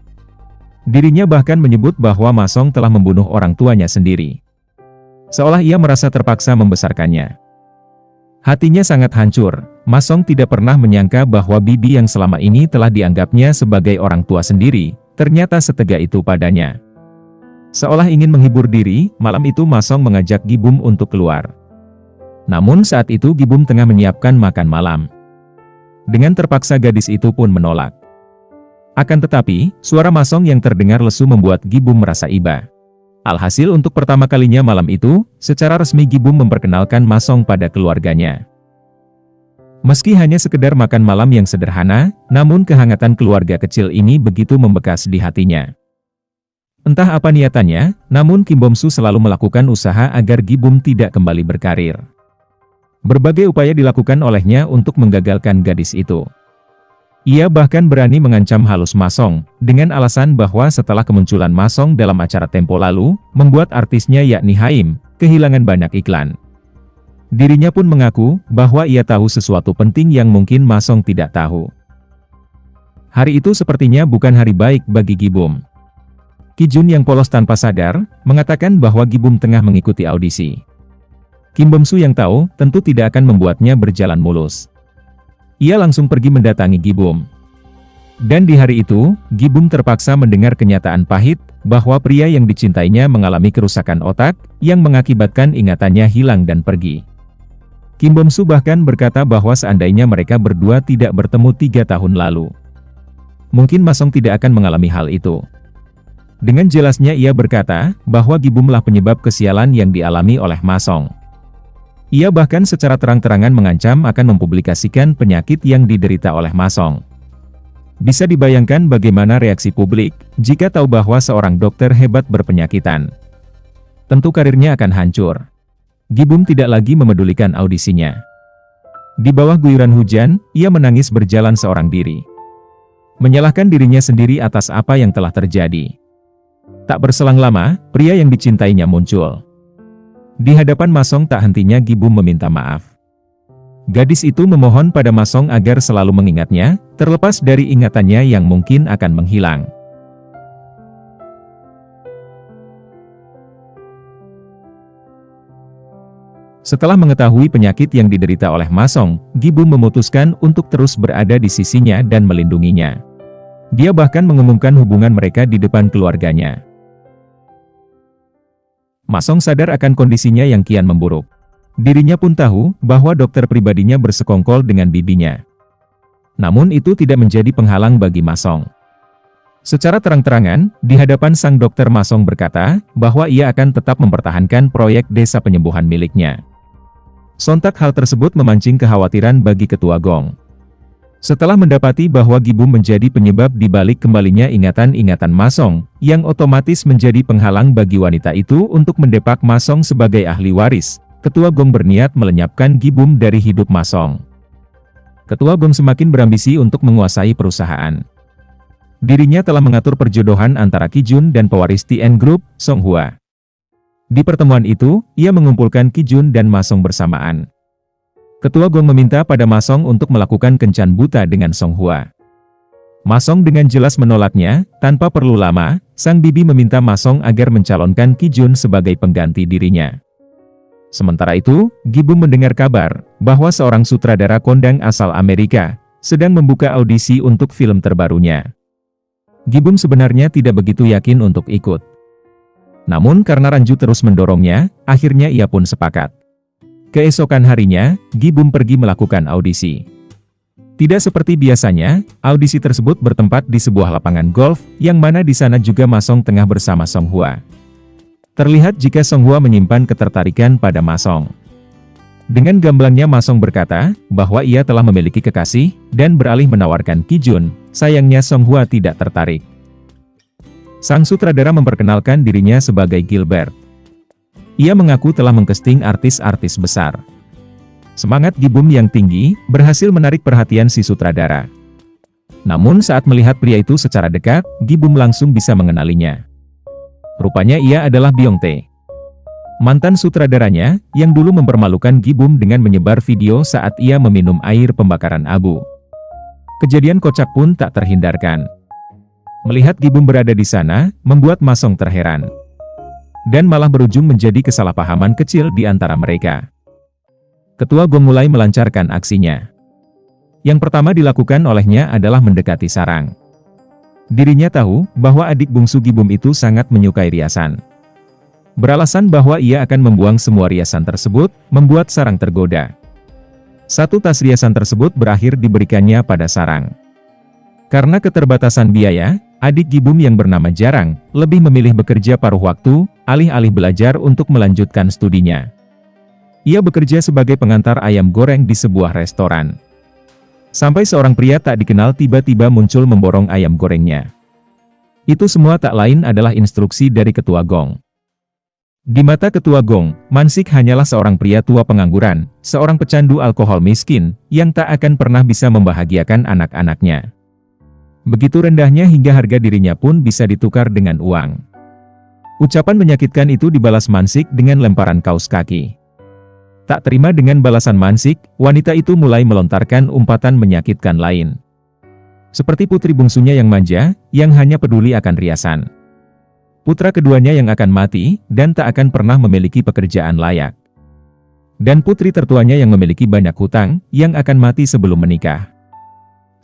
Dirinya bahkan menyebut bahwa Masong telah membunuh orang tuanya sendiri. Seolah ia merasa terpaksa membesarkannya. Hatinya sangat hancur, Masong tidak pernah menyangka bahwa bibi yang selama ini telah dianggapnya sebagai orang tua sendiri, ternyata setega itu padanya. Seolah ingin menghibur diri, malam itu Masong mengajak Gibum untuk keluar. Namun saat itu Gibum tengah menyiapkan makan malam. Dengan terpaksa gadis itu pun menolak. Akan tetapi, suara Masong yang terdengar lesu membuat Gibum merasa iba. Alhasil untuk pertama kalinya malam itu, secara resmi Gibum memperkenalkan Masong pada keluarganya. Meski hanya sekedar makan malam yang sederhana, namun kehangatan keluarga kecil ini begitu membekas di hatinya. Entah apa niatannya, namun Kim Bom-su selalu melakukan usaha agar Gibum tidak kembali berkarir. Berbagai upaya dilakukan olehnya untuk menggagalkan gadis itu. Ia bahkan berani mengancam halus Masong, dengan alasan bahwa setelah kemunculan Masong dalam acara Tempo lalu, membuat artisnya yakni Haim, kehilangan banyak iklan. Dirinya pun mengaku, bahwa ia tahu sesuatu penting yang mungkin Masong tidak tahu. Hari itu sepertinya bukan hari baik bagi Gibum. Kijun yang polos tanpa sadar, mengatakan bahwa Gibum tengah mengikuti audisi. Kim Bom-su yang tahu, tentu tidak akan membuatnya berjalan mulus. Ia langsung pergi mendatangi Gibum. Dan di hari itu, Gibum terpaksa mendengar kenyataan pahit, bahwa pria yang dicintainya mengalami kerusakan otak, yang mengakibatkan ingatannya hilang dan pergi. Kim Bom-su bahkan berkata bahwa seandainya mereka berdua tidak bertemu 3 tahun lalu, mungkin Masong tidak akan mengalami hal itu. Dengan jelasnya ia berkata, bahwa Gibumlah penyebab kesialan yang dialami oleh Masong. Ia bahkan secara terang-terangan mengancam akan mempublikasikan penyakit yang diderita oleh Ma Song. Bisa dibayangkan bagaimana reaksi publik jika tahu bahwa seorang dokter hebat berpenyakitan. Tentu karirnya akan hancur. Gi-bum tidak lagi memedulikan audisinya. Di bawah guyuran hujan, ia menangis berjalan seorang diri. Menyalahkan dirinya sendiri atas apa yang telah terjadi. Tak berselang lama, pria yang dicintainya muncul. Di hadapan Ma Song tak hentinya Gi-bum meminta maaf. Gadis itu memohon pada Ma Song agar selalu mengingatnya, terlepas dari ingatannya yang mungkin akan menghilang. Setelah mengetahui penyakit yang diderita oleh Ma Song, Gi-bum memutuskan untuk terus berada di sisinya dan melindunginya. Dia bahkan mengumumkan hubungan mereka di depan keluarganya. Ma Song sadar akan kondisinya yang kian memburuk. Dirinya pun tahu bahwa dokter pribadinya bersekongkol dengan bibinya. Namun itu tidak menjadi penghalang bagi Ma Song. Secara terang-terangan, di hadapan sang dokter Ma Song berkata bahwa ia akan tetap mempertahankan proyek desa penyembuhan miliknya. Sontak hal tersebut memancing kekhawatiran bagi Ketua Gong. Setelah mendapati bahwa Gi-bum menjadi penyebab di balik kembalinya ingatan-ingatan Ma Song, yang otomatis menjadi penghalang bagi wanita itu untuk mendepak Ma Song sebagai ahli waris, Ketua Gong berniat melenyapkan Gi-bum dari hidup Ma Song. Ketua Gong semakin berambisi untuk menguasai perusahaan. Dirinya telah mengatur perjodohan antara Ki Jun dan pewaris TN Group, Song Hua. Di pertemuan itu, ia mengumpulkan Ki Jun dan Ma Song bersamaan. Ketua Gong meminta pada Ma Song untuk melakukan kencan buta dengan Song Hua. Ma Song dengan jelas menolaknya, tanpa perlu lama, sang bibi meminta Ma Song agar mencalonkan Ki Jun sebagai pengganti dirinya. Sementara itu, Gi-bum mendengar kabar bahwa seorang sutradara kondang asal Amerika sedang membuka audisi untuk film terbarunya. Gi-bum sebenarnya tidak begitu yakin untuk ikut. Namun karena Ranju terus mendorongnya, akhirnya ia pun sepakat. Keesokan harinya, Gi-bum pergi melakukan audisi. Tidak seperti biasanya, audisi tersebut bertempat di sebuah lapangan golf, yang mana di sana juga Ma Song tengah bersama Song Hua. Terlihat jika Song Hua menyimpan ketertarikan pada Ma Song. Dengan gamblangnya Ma Song berkata, bahwa ia telah memiliki kekasih, dan beralih menawarkan Ki Jun, sayangnya Song Hua tidak tertarik. Sang sutradara memperkenalkan dirinya sebagai Gilbert. Ia mengaku telah mengcasting artis-artis besar. Semangat Gi-bum yang tinggi, berhasil menarik perhatian si sutradara. Namun saat melihat pria itu secara dekat, Gi-bum langsung bisa mengenalinya. Rupanya ia adalah Byung Tae. Mantan sutradaranya, yang dulu mempermalukan Gi-bum dengan menyebar video saat ia meminum air pembakaran abu. Kejadian kocak pun tak terhindarkan. Melihat Gi-bum berada di sana, membuat Ma Song terheran. Dan malah berujung menjadi kesalahpahaman kecil di antara mereka. Ketua Gong mulai melancarkan aksinya. Yang pertama dilakukan olehnya adalah mendekati sarang. Dirinya tahu bahwa adik bungsu Gi-bum itu sangat menyukai riasan. Beralasan bahwa ia akan membuang semua riasan tersebut, membuat sarang tergoda. Satu tas riasan tersebut berakhir diberikannya pada sarang. Karena keterbatasan biaya, adik Gi-bum yang bernama Jarang, lebih memilih bekerja paruh waktu, alih-alih belajar untuk melanjutkan studinya. Ia bekerja sebagai pengantar ayam goreng di sebuah restoran. Sampai seorang pria tak dikenal tiba-tiba muncul memborong ayam gorengnya. Itu semua tak lain adalah instruksi dari Ketua Gong. Di mata Ketua Gong, Mansik hanyalah seorang pria tua pengangguran, seorang pecandu alkohol miskin, yang tak akan pernah bisa membahagiakan anak-anaknya. Begitu rendahnya hingga harga dirinya pun bisa ditukar dengan uang. Ucapan menyakitkan itu dibalas Mansik dengan lemparan kaos kaki. Tak terima dengan balasan Mansik, wanita itu mulai melontarkan umpatan menyakitkan lain. Seperti putri bungsunya yang manja, yang hanya peduli akan riasan. Putra keduanya yang akan mati, dan tak akan pernah memiliki pekerjaan layak. Dan putri tertuanya yang memiliki banyak hutang, yang akan mati sebelum menikah.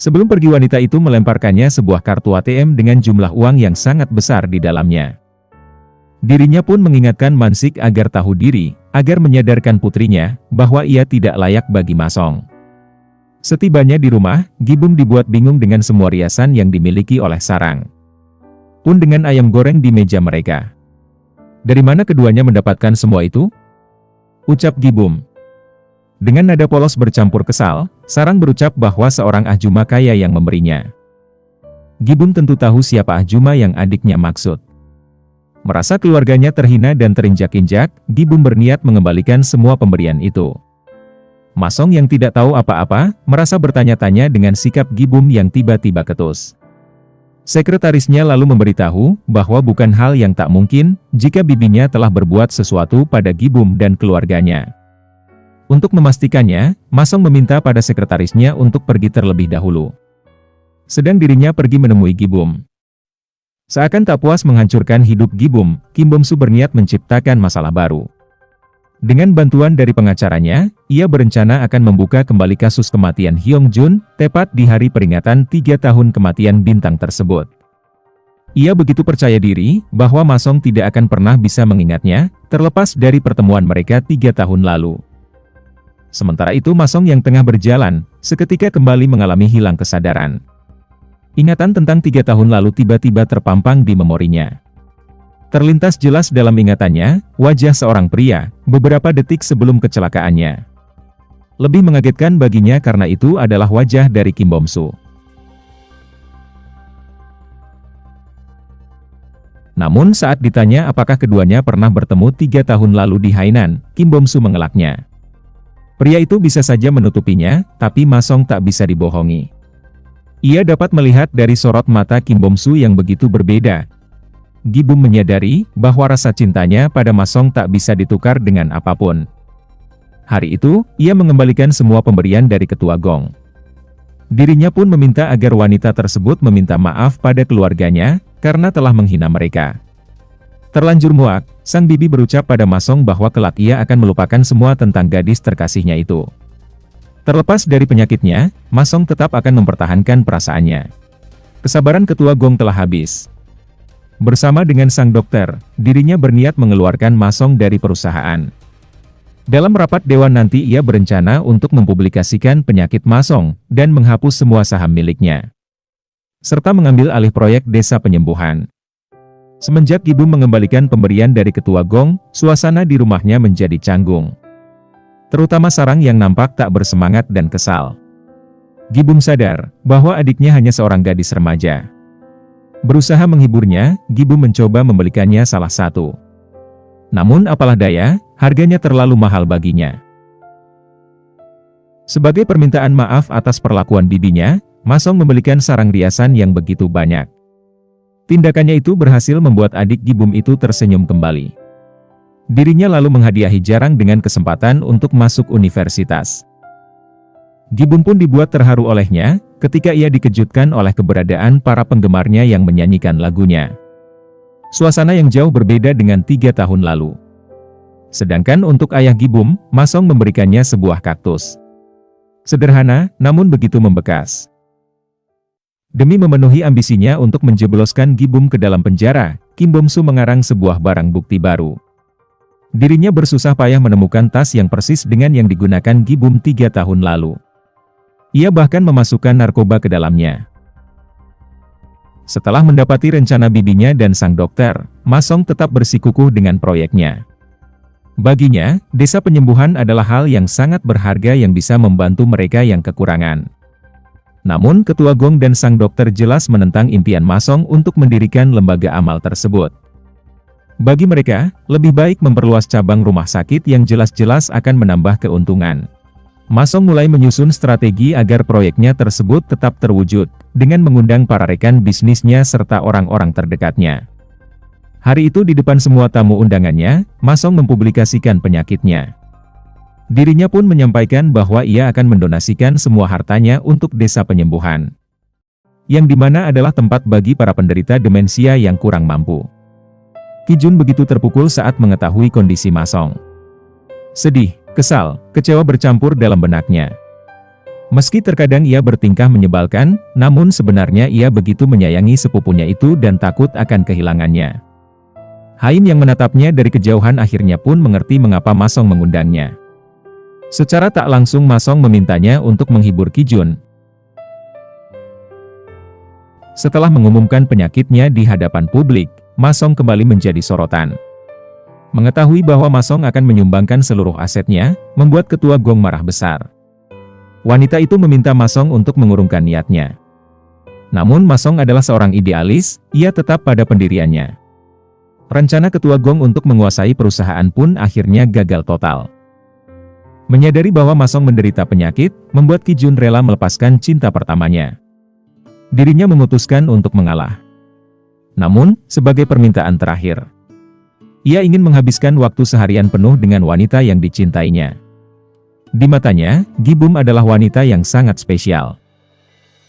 Sebelum pergi wanita itu melemparkannya sebuah kartu ATM dengan jumlah uang yang sangat besar di dalamnya. Dirinya pun mengingatkan Mansik agar tahu diri, agar menyadarkan putrinya, bahwa ia tidak layak bagi Ma Song. Setibanya di rumah, Gi-bum dibuat bingung dengan semua riasan yang dimiliki oleh sarang. Pun dengan ayam goreng di meja mereka. Dari mana keduanya mendapatkan semua itu? Ucap Gi-bum. Dengan nada polos bercampur kesal, Sarang berucap bahwa seorang Ahjuma kaya yang memberinya. Gibum tentu tahu siapa Ahjuma yang adiknya maksud. Merasa keluarganya terhina dan terinjak-injak, Gibum berniat mengembalikan semua pemberian itu. Masong yang tidak tahu apa-apa, merasa bertanya-tanya dengan sikap Gibum yang tiba-tiba ketus. Sekretarisnya lalu memberitahu bahwa bukan hal yang tak mungkin jika bibinya telah berbuat sesuatu pada Gibum dan keluarganya. Untuk memastikannya, Masong meminta pada sekretarisnya untuk pergi terlebih dahulu. Sedang dirinya pergi menemui Gibum. Seakan tak puas menghancurkan hidup Gibum, Kim Bom-su berniat menciptakan masalah baru. Dengan bantuan dari pengacaranya, ia berencana akan membuka kembali kasus kematian Hyung Jun, tepat di hari peringatan 3 tahun kematian bintang tersebut. Ia begitu percaya diri bahwa Masong tidak akan pernah bisa mengingatnya, terlepas dari pertemuan mereka 3 tahun lalu. Sementara itu Masong yang tengah berjalan, seketika kembali mengalami hilang kesadaran. Ingatan tentang 3 tahun lalu tiba-tiba terpampang di memorinya. Terlintas jelas dalam ingatannya, wajah seorang pria, beberapa detik sebelum kecelakaannya. Lebih mengagetkan baginya karena itu adalah wajah dari Kim Bom-su. Namun saat ditanya apakah keduanya pernah bertemu 3 tahun lalu di Hainan, Kim Bom-su mengelaknya. Pria itu bisa saja menutupinya, tapi Masong tak bisa dibohongi. Ia dapat melihat dari sorot mata Kim Bom-su yang begitu berbeda. Gibum menyadari bahwa rasa cintanya pada Masong tak bisa ditukar dengan apapun. Hari itu, ia mengembalikan semua pemberian dari ketua Gong. Dirinya pun meminta agar wanita tersebut meminta maaf pada keluarganya, karena telah menghina mereka. Terlanjur muak, sang bibi berucap pada Masong bahwa kelak ia akan melupakan semua tentang gadis terkasihnya itu. Terlepas dari penyakitnya, Masong tetap akan mempertahankan perasaannya. Kesabaran ketua Gong telah habis. Bersama dengan sang dokter, dirinya berniat mengeluarkan Masong dari perusahaan. Dalam rapat dewan nanti ia berencana untuk mempublikasikan penyakit Masong, dan menghapus semua saham miliknya. Serta mengambil alih proyek desa penyembuhan. Semenjak Gibum mengembalikan pemberian dari ketua Gong, suasana di rumahnya menjadi canggung. Terutama Sarang yang nampak tak bersemangat dan kesal. Gibum sadar bahwa adiknya hanya seorang gadis remaja. Berusaha menghiburnya, Gibum mencoba membelikannya salah satu. Namun apalah daya, harganya terlalu mahal baginya. Sebagai permintaan maaf atas perlakuan bibinya, Masong membelikan sarang riasan yang begitu banyak. Tindakannya itu berhasil membuat adik Gibum itu tersenyum kembali. Dirinya lalu menghadiahi Jarang dengan kesempatan untuk masuk universitas. Gibum pun dibuat terharu olehnya, ketika ia dikejutkan oleh keberadaan para penggemarnya yang menyanyikan lagunya. Suasana yang jauh berbeda dengan 3 tahun lalu. Sedangkan untuk ayah Gibum, Masong memberikannya sebuah kaktus. Sederhana, namun begitu membekas. Demi memenuhi ambisinya untuk menjebloskan Gibum ke dalam penjara, Kim Bom-su mengarang sebuah barang bukti baru. Dirinya bersusah payah menemukan tas yang persis dengan yang digunakan Gibum 3 tahun lalu. Ia bahkan memasukkan narkoba ke dalamnya. Setelah mendapati rencana bibinya dan sang dokter, Masong tetap bersikukuh dengan proyeknya. Baginya, desa penyembuhan adalah hal yang sangat berharga yang bisa membantu mereka yang kekurangan. Namun ketua Gong dan sang dokter jelas menentang impian Masong untuk mendirikan lembaga amal tersebut. Bagi mereka, lebih baik memperluas cabang rumah sakit yang jelas-jelas akan menambah keuntungan. Masong mulai menyusun strategi agar proyeknya tersebut tetap terwujud, dengan mengundang para rekan bisnisnya serta orang-orang terdekatnya. Hari itu di depan semua tamu undangannya, Masong mempublikasikan penyakitnya. Dirinya pun menyampaikan bahwa ia akan mendonasikan semua hartanya untuk desa penyembuhan. Yang dimana adalah tempat bagi para penderita demensia yang kurang mampu. Kijun begitu terpukul saat mengetahui kondisi Masong. Sedih, kesal, kecewa bercampur dalam benaknya. Meski terkadang ia bertingkah menyebalkan, namun sebenarnya ia begitu menyayangi sepupunya itu dan takut akan kehilangannya. Haim yang menatapnya dari kejauhan akhirnya pun mengerti mengapa Masong mengundangnya. Secara tak langsung Masong memintanya untuk menghibur Kijun. Setelah mengumumkan penyakitnya di hadapan publik, Masong kembali menjadi sorotan. Mengetahui bahwa Ma Song akan menyumbangkan seluruh asetnya, membuat ketua Gong marah besar. Wanita itu meminta Ma Song untuk mengurungkan niatnya. Namun Ma Song adalah seorang idealis, ia tetap pada pendiriannya. Rencana ketua Gong untuk menguasai perusahaan pun akhirnya gagal total. Menyadari bahwa Ma Song menderita penyakit, membuat Qi Jun rela melepaskan cinta pertamanya. Dirinya memutuskan untuk mengalah. Namun, sebagai permintaan terakhir, ia ingin menghabiskan waktu seharian penuh dengan wanita yang dicintainya. Di matanya, Gi Bum adalah wanita yang sangat spesial.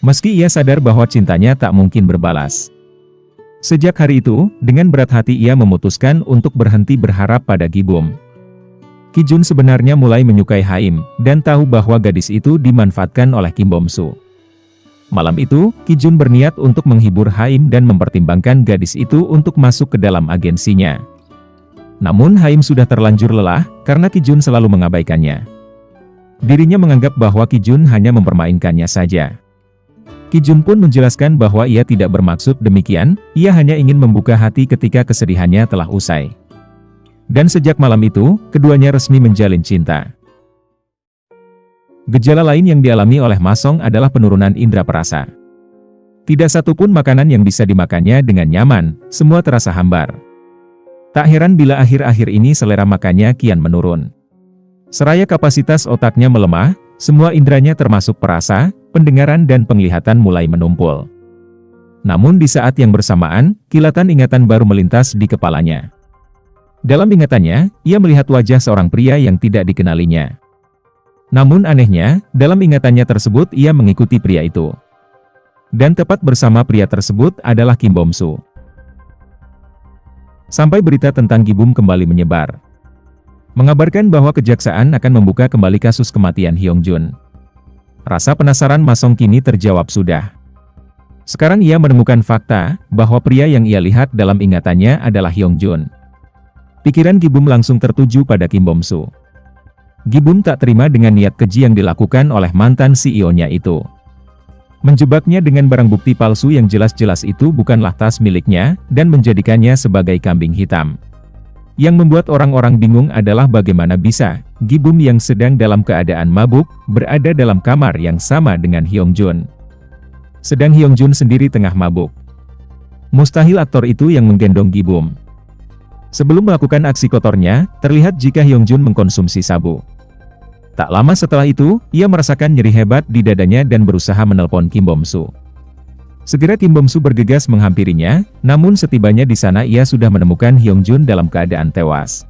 Meski ia sadar bahwa cintanya tak mungkin berbalas. Sejak hari itu, dengan berat hati ia memutuskan untuk berhenti berharap pada Gi Bum. Qi Jun sebenarnya mulai menyukai Haim, dan tahu bahwa gadis itu dimanfaatkan oleh Kim Bom Su. Malam itu, Qi Jun berniat untuk menghibur Haim dan mempertimbangkan gadis itu untuk masuk ke dalam agensinya. Namun Haim sudah terlanjur lelah, karena Qi Jun selalu mengabaikannya. Dirinya menganggap bahwa Qi Jun hanya mempermainkannya saja. Qi Jun pun menjelaskan bahwa ia tidak bermaksud demikian, ia hanya ingin membuka hati ketika kesedihannya telah usai. Dan sejak malam itu, keduanya resmi menjalin cinta. Gejala lain yang dialami oleh Ma Song adalah penurunan indera perasa. Tidak satupun makanan yang bisa dimakannya dengan nyaman, semua terasa hambar. Tak heran bila akhir-akhir ini selera makannya kian menurun. Seraya kapasitas otaknya melemah, semua inderanya termasuk perasa, pendengaran dan penglihatan mulai menumpul. Namun di saat yang bersamaan, kilatan ingatan baru melintas di kepalanya. Dalam ingatannya, ia melihat wajah seorang pria yang tidak dikenalinya. Namun anehnya, dalam ingatannya tersebut ia mengikuti pria itu. Dan tepat bersama pria tersebut adalah Kim Bom Su. Sampai berita tentang Gi Bum kembali menyebar. Mengabarkan bahwa kejaksaan akan membuka kembali kasus kematian Hyung Jun. Rasa penasaran Ma Song kini terjawab sudah. Sekarang ia menemukan fakta, bahwa pria yang ia lihat dalam ingatannya adalah Hyung Jun. Pikiran Gi Bum langsung tertuju pada Kim Bom Su. Gi Bum tak terima dengan niat keji yang dilakukan oleh mantan CEO-nya itu. Menjebaknya dengan barang bukti palsu yang jelas-jelas itu bukanlah tas miliknya, dan menjadikannya sebagai kambing hitam. Yang membuat orang-orang bingung adalah bagaimana bisa, Gi Bum yang sedang dalam keadaan mabuk, berada dalam kamar yang sama dengan Hyung Jun. Sedang Hyung Jun sendiri tengah mabuk. Mustahil aktor itu yang menggendong Gi Bum. Sebelum melakukan aksi kotornya, terlihat jika Hyung Jun mengkonsumsi sabu. Tak lama setelah itu, ia merasakan nyeri hebat di dadanya dan berusaha menelpon Kim Bom Su. Segera Kim Bom Su bergegas menghampirinya, namun setibanya di sana ia sudah menemukan Hyung Jun dalam keadaan tewas.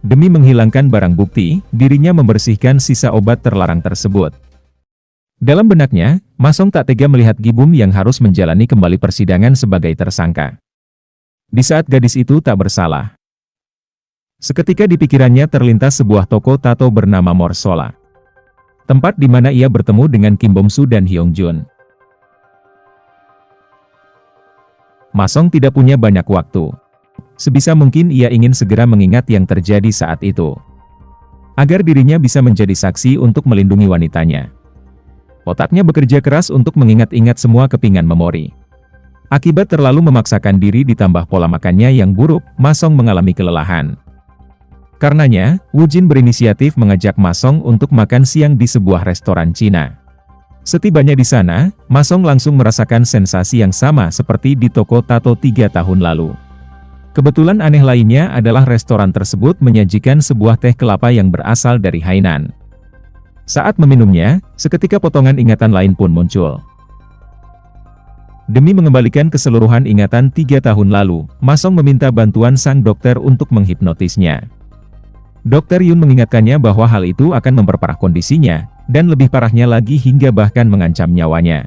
Demi menghilangkan barang bukti, dirinya membersihkan sisa obat terlarang tersebut. Dalam benaknya, Ma Song tak tega melihat Gi Bum yang harus menjalani kembali persidangan sebagai tersangka. Di saat gadis itu tak bersalah. Seketika di pikirannya terlintas sebuah toko tato bernama Morsola. Tempat di mana ia bertemu dengan Kim Bom Su dan Hyung Jun. Ma Song tidak punya banyak waktu. Sebisa mungkin ia ingin segera mengingat yang terjadi saat itu. Agar dirinya bisa menjadi saksi untuk melindungi wanitanya. Otaknya bekerja keras untuk mengingat-ingat semua kepingan memori. Akibat terlalu memaksakan diri ditambah pola makannya yang buruk, Ma Song mengalami kelelahan. Karenanya, Wu Jin berinisiatif mengajak Ma Song untuk makan siang di sebuah restoran Cina. Setibanya di sana, Ma Song langsung merasakan sensasi yang sama seperti di toko tato 3 tahun lalu. Kebetulan aneh lainnya adalah restoran tersebut menyajikan sebuah teh kelapa yang berasal dari Hainan. Saat meminumnya, seketika potongan ingatan lain pun muncul. Demi mengembalikan keseluruhan ingatan 3 tahun lalu, Ma Song meminta bantuan sang dokter untuk menghipnotisnya. Dokter Yun mengingatkannya bahwa hal itu akan memperparah kondisinya, dan lebih parahnya lagi hingga bahkan mengancam nyawanya.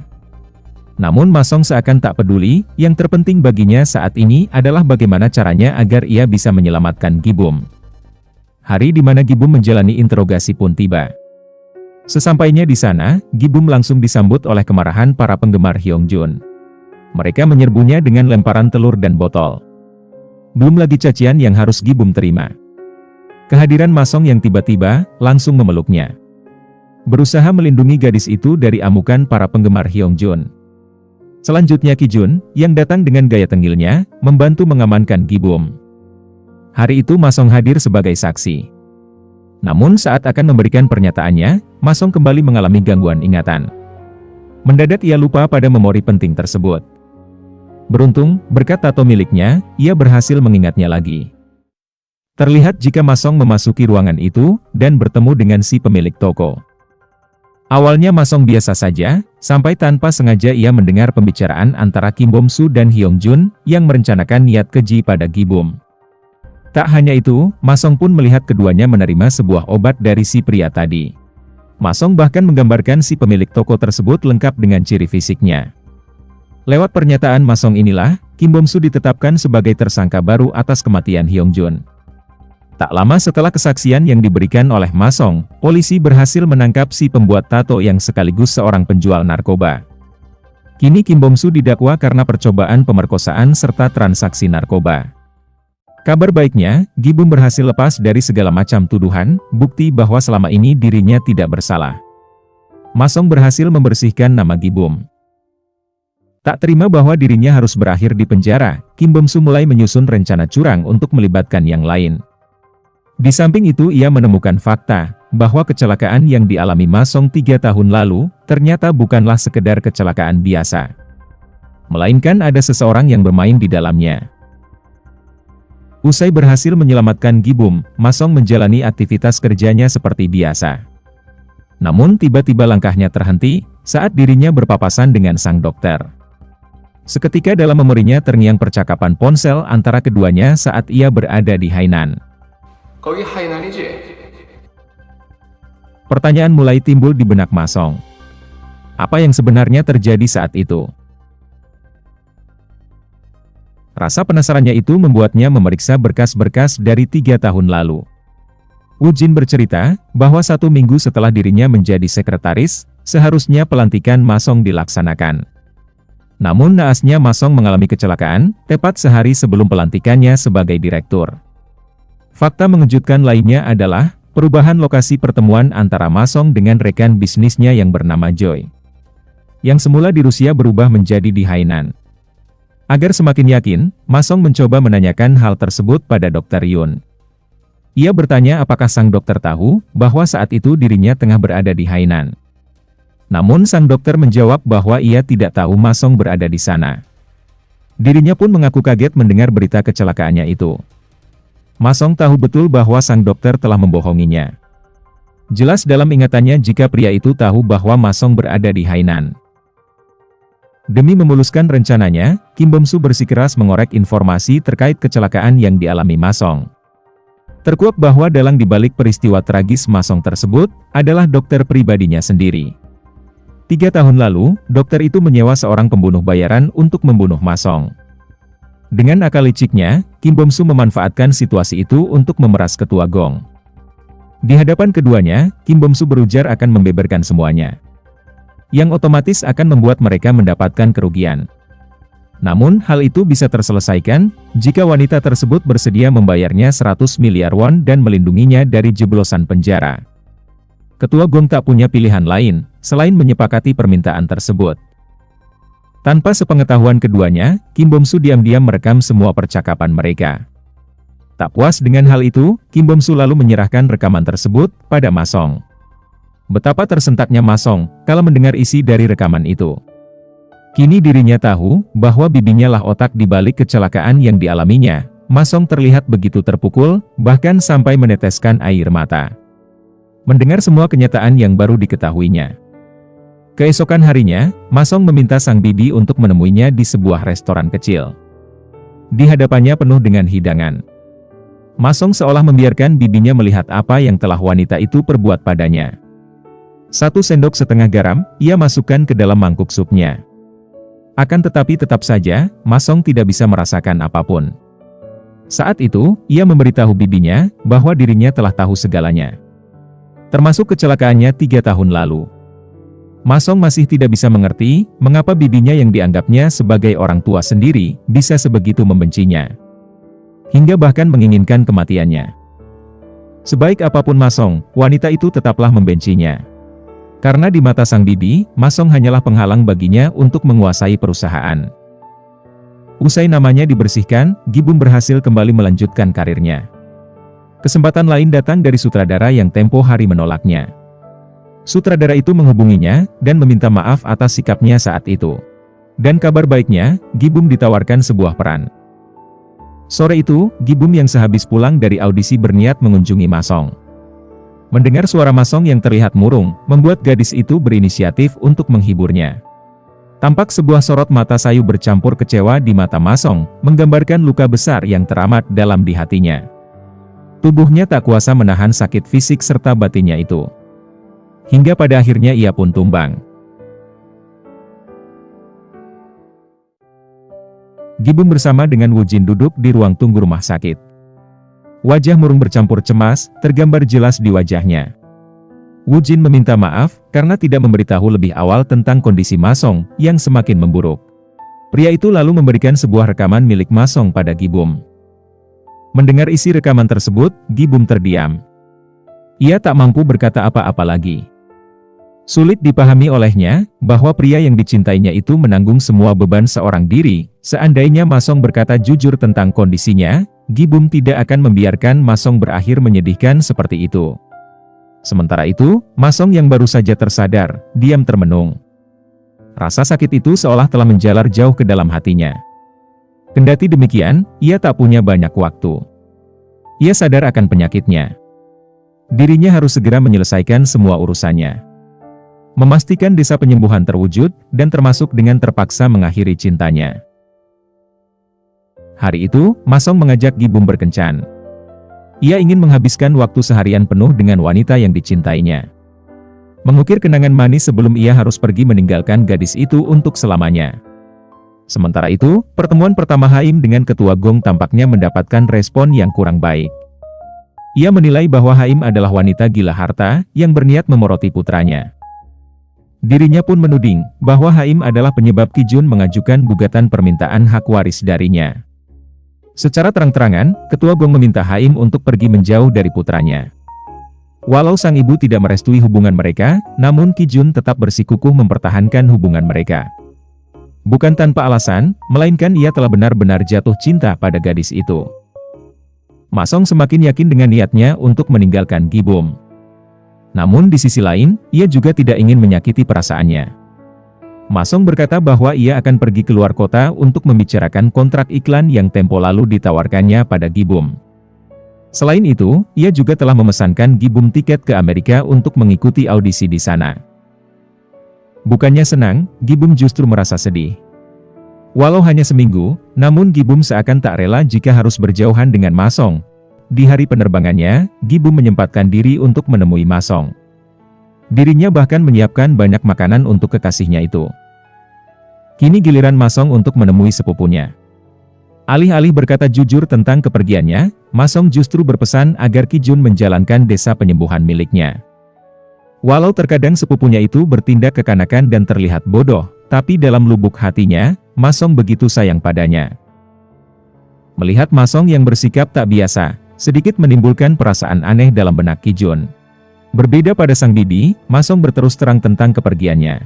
Namun Ma Song seakan tak peduli, yang terpenting baginya saat ini adalah bagaimana caranya agar ia bisa menyelamatkan Gi Bum. Hari di mana Gi Bum menjalani interogasi pun tiba. Sesampainya di sana, Gi Bum langsung disambut oleh kemarahan para penggemar Hyung Jun. Mereka menyerbunya dengan lemparan telur dan botol. Belum lagi cacian yang harus Gi Bum terima. Kehadiran Ma Song yang tiba-tiba, langsung memeluknya. Berusaha melindungi gadis itu dari amukan para penggemar Hyung Jun. Selanjutnya Qi Jun, yang datang dengan gaya tengilnya, membantu mengamankan Gi Bum. Hari itu Masong hadir sebagai saksi. Namun saat akan memberikan pernyataannya, Masong kembali mengalami gangguan ingatan. Mendadak ia lupa pada memori penting tersebut. Beruntung, berkat tato miliknya, ia berhasil mengingatnya lagi. Terlihat jika Masong memasuki ruangan itu, dan bertemu dengan si pemilik toko. Awalnya Masong biasa saja, sampai tanpa sengaja ia mendengar pembicaraan antara Kim Bom-soo dan Hyung Jun, yang merencanakan niat keji pada Gi-bum. Tak hanya itu, Masong pun melihat keduanya menerima sebuah obat dari si pria tadi. Masong bahkan menggambarkan si pemilik toko tersebut lengkap dengan ciri fisiknya. Lewat pernyataan Masong inilah, Kim Bom-soo ditetapkan sebagai tersangka baru atas kematian Hyung Jun. Tak lama setelah kesaksian yang diberikan oleh Masong, polisi berhasil menangkap si pembuat tato yang sekaligus seorang penjual narkoba. Kini Kim Bom-soo didakwa karena percobaan pemerkosaan serta transaksi narkoba. Kabar baiknya, Gi-bum berhasil lepas dari segala macam tuduhan, bukti bahwa selama ini dirinya tidak bersalah. Masong berhasil membersihkan nama Gi-bum. Tak terima bahwa dirinya harus berakhir di penjara, Kim Bom-soo mulai menyusun rencana curang untuk melibatkan yang lain. Di samping itu ia menemukan fakta, bahwa kecelakaan yang dialami Masong 3 tahun lalu, ternyata bukanlah sekedar kecelakaan biasa. Melainkan ada seseorang yang bermain di dalamnya. Usai berhasil menyelamatkan Gi-bum, Masong menjalani aktivitas kerjanya seperti biasa. Namun tiba-tiba langkahnya terhenti, saat dirinya berpapasan dengan sang dokter. Seketika dalam memorinya terngiang percakapan ponsel antara keduanya saat ia berada di Hainan. Pertanyaan mulai timbul di benak Masong. Apa yang sebenarnya terjadi saat itu? Rasa penasarannya itu membuatnya memeriksa berkas-berkas dari 3 tahun lalu. Woo Jin bercerita, bahwa 1 minggu setelah dirinya menjadi sekretaris, seharusnya pelantikan Masong dilaksanakan. Namun naasnya Masong mengalami kecelakaan, tepat sehari sebelum pelantikannya sebagai direktur. Fakta mengejutkan lainnya adalah, perubahan lokasi pertemuan antara Masong dengan rekan bisnisnya yang bernama Joy. Yang semula di Rusia berubah menjadi di Hainan. Agar semakin yakin, Masong mencoba menanyakan hal tersebut pada Dr. Yun. Ia bertanya apakah sang dokter tahu, bahwa saat itu dirinya tengah berada di Hainan. Namun sang dokter menjawab bahwa ia tidak tahu Masong berada di sana. Dirinya pun mengaku kaget mendengar berita kecelakaannya itu. Masong tahu betul bahwa sang dokter telah membohonginya. Jelas dalam ingatannya jika pria itu tahu bahwa Masong berada di Hainan. Demi memuluskan rencananya, Kim Bom-soo bersikeras mengorek informasi terkait kecelakaan yang dialami Masong. Terkuak bahwa dalang dibalik peristiwa tragis Masong tersebut, adalah dokter pribadinya sendiri. 3 tahun lalu, dokter itu menyewa seorang pembunuh bayaran untuk membunuh Masong. Dengan akal liciknya, Kim Bom-soo memanfaatkan situasi itu untuk memeras ketua Gong. Di hadapan keduanya, Kim Bom-soo berujar akan membeberkan semuanya. Yang otomatis akan membuat mereka mendapatkan kerugian. Namun hal itu bisa terselesaikan, jika wanita tersebut bersedia membayarnya 100 miliar won dan melindunginya dari jeblosan penjara. Ketua Gong tak punya pilihan lain, selain menyepakati permintaan tersebut. Tanpa sepengetahuan keduanya, Kim Bom-soo diam-diam merekam semua percakapan mereka. Tak puas dengan hal itu, Kim Bom-soo lalu menyerahkan rekaman tersebut pada Masong. Betapa tersentaknya Masong kala mendengar isi dari rekaman itu. Kini dirinya tahu bahwa bibinya lah otak di balik kecelakaan yang dialaminya. Masong terlihat begitu terpukul, bahkan sampai meneteskan air mata. Mendengar semua kenyataan yang baru diketahuinya. Keesokan harinya, Masong meminta sang bibi untuk menemuinya di sebuah restoran kecil. Di hadapannya penuh dengan hidangan. Masong seolah membiarkan bibinya melihat apa yang telah wanita itu perbuat padanya. 1 sendok setengah garam, ia masukkan ke dalam mangkuk supnya. Akan tetapi tetap saja, Masong tidak bisa merasakan apapun. Saat itu, ia memberitahu bibinya, bahwa dirinya telah tahu segalanya. Termasuk kecelakaannya 3 tahun lalu. Masong masih tidak bisa mengerti, mengapa bibinya yang dianggapnya sebagai orang tua sendiri, bisa sebegitu membencinya. Hingga bahkan menginginkan kematiannya. Sebaik apapun Masong, wanita itu tetaplah membencinya. Karena di mata sang bibi, Masong hanyalah penghalang baginya untuk menguasai perusahaan. Usai namanya dibersihkan, Gi-bum berhasil kembali melanjutkan karirnya. Kesempatan lain datang dari sutradara yang tempo hari menolaknya. Sutradara itu menghubunginya, dan meminta maaf atas sikapnya saat itu. Dan kabar baiknya, Gi-bum ditawarkan sebuah peran. Sore itu, Gi-bum yang sehabis pulang dari audisi berniat mengunjungi Ma Song. Mendengar suara Ma Song yang terlihat murung, membuat gadis itu berinisiatif untuk menghiburnya. Tampak sebuah sorot mata sayu bercampur kecewa di mata Ma Song, menggambarkan luka besar yang teramat dalam di hatinya. Tubuhnya tak kuasa menahan sakit fisik serta batinnya itu. Hingga pada akhirnya ia pun tumbang. Gi-bum bersama dengan Woo Jin duduk di ruang tunggu rumah sakit. Wajah murung bercampur cemas, tergambar jelas di wajahnya. Woo Jin meminta maaf, karena tidak memberitahu lebih awal tentang kondisi Ma Song, yang semakin memburuk. Pria itu lalu memberikan sebuah rekaman milik Ma Song pada Gi-bum. Mendengar isi rekaman tersebut, Gi-bum terdiam. Ia tak mampu berkata apa-apa lagi. Sulit dipahami olehnya, bahwa pria yang dicintainya itu menanggung semua beban seorang diri. Seandainya Ma Song berkata jujur tentang kondisinya, Gi-bum tidak akan membiarkan Ma Song berakhir menyedihkan seperti itu. Sementara itu, Ma Song yang baru saja tersadar, diam termenung. Rasa sakit itu seolah telah menjalar jauh ke dalam hatinya. Kendati demikian, ia tak punya banyak waktu. Ia sadar akan penyakitnya. Dirinya harus segera menyelesaikan semua urusannya. Memastikan desa penyembuhan terwujud, dan termasuk dengan terpaksa mengakhiri cintanya. Hari itu, Ma Song mengajak Gi-bum berkencan. Ia ingin menghabiskan waktu seharian penuh dengan wanita yang dicintainya. Mengukir kenangan manis sebelum ia harus pergi meninggalkan gadis itu untuk selamanya. Sementara itu, pertemuan pertama Haim dengan Ketua Gong tampaknya mendapatkan respon yang kurang baik. Ia menilai bahwa Haim adalah wanita gila harta, yang berniat memoroti putranya. Dirinya pun menuding, bahwa Haim adalah penyebab Ki Jun mengajukan gugatan permintaan hak waris darinya. Secara terang-terangan, Ketua Gong meminta Haim untuk pergi menjauh dari putranya. Walau sang ibu tidak merestui hubungan mereka, namun Ki Jun tetap bersikukuh mempertahankan hubungan mereka. Bukan tanpa alasan, melainkan ia telah benar-benar jatuh cinta pada gadis itu. Ma Song semakin yakin dengan niatnya untuk meninggalkan Gi-bum. Namun di sisi lain, ia juga tidak ingin menyakiti perasaannya. Ma Song berkata bahwa ia akan pergi keluar kota untuk membicarakan kontrak iklan yang tempo lalu ditawarkannya pada Gi-bum. Selain itu, ia juga telah memesankan Gi-bum tiket ke Amerika untuk mengikuti audisi di sana. Bukannya senang, Gi-bum justru merasa sedih. Walau hanya seminggu, namun Gi-bum seakan tak rela jika harus berjauhan dengan Ma Song. Di hari penerbangannya, Gi-bum menyempatkan diri untuk menemui Ma Song. Dirinya bahkan menyiapkan banyak makanan untuk kekasihnya itu. Kini giliran Ma Song untuk menemui sepupunya. Alih-alih berkata jujur tentang kepergiannya, Ma Song justru berpesan agar Ki Jun menjalankan desa penyembuhan miliknya. Walau terkadang sepupunya itu bertindak kekanakan dan terlihat bodoh, tapi dalam lubuk hatinya, Ma Song begitu sayang padanya. Melihat Ma Song yang bersikap tak biasa, sedikit menimbulkan perasaan aneh dalam benak Ki Jun. Berbeda pada sang bibi, Ma Song berterus terang tentang kepergiannya.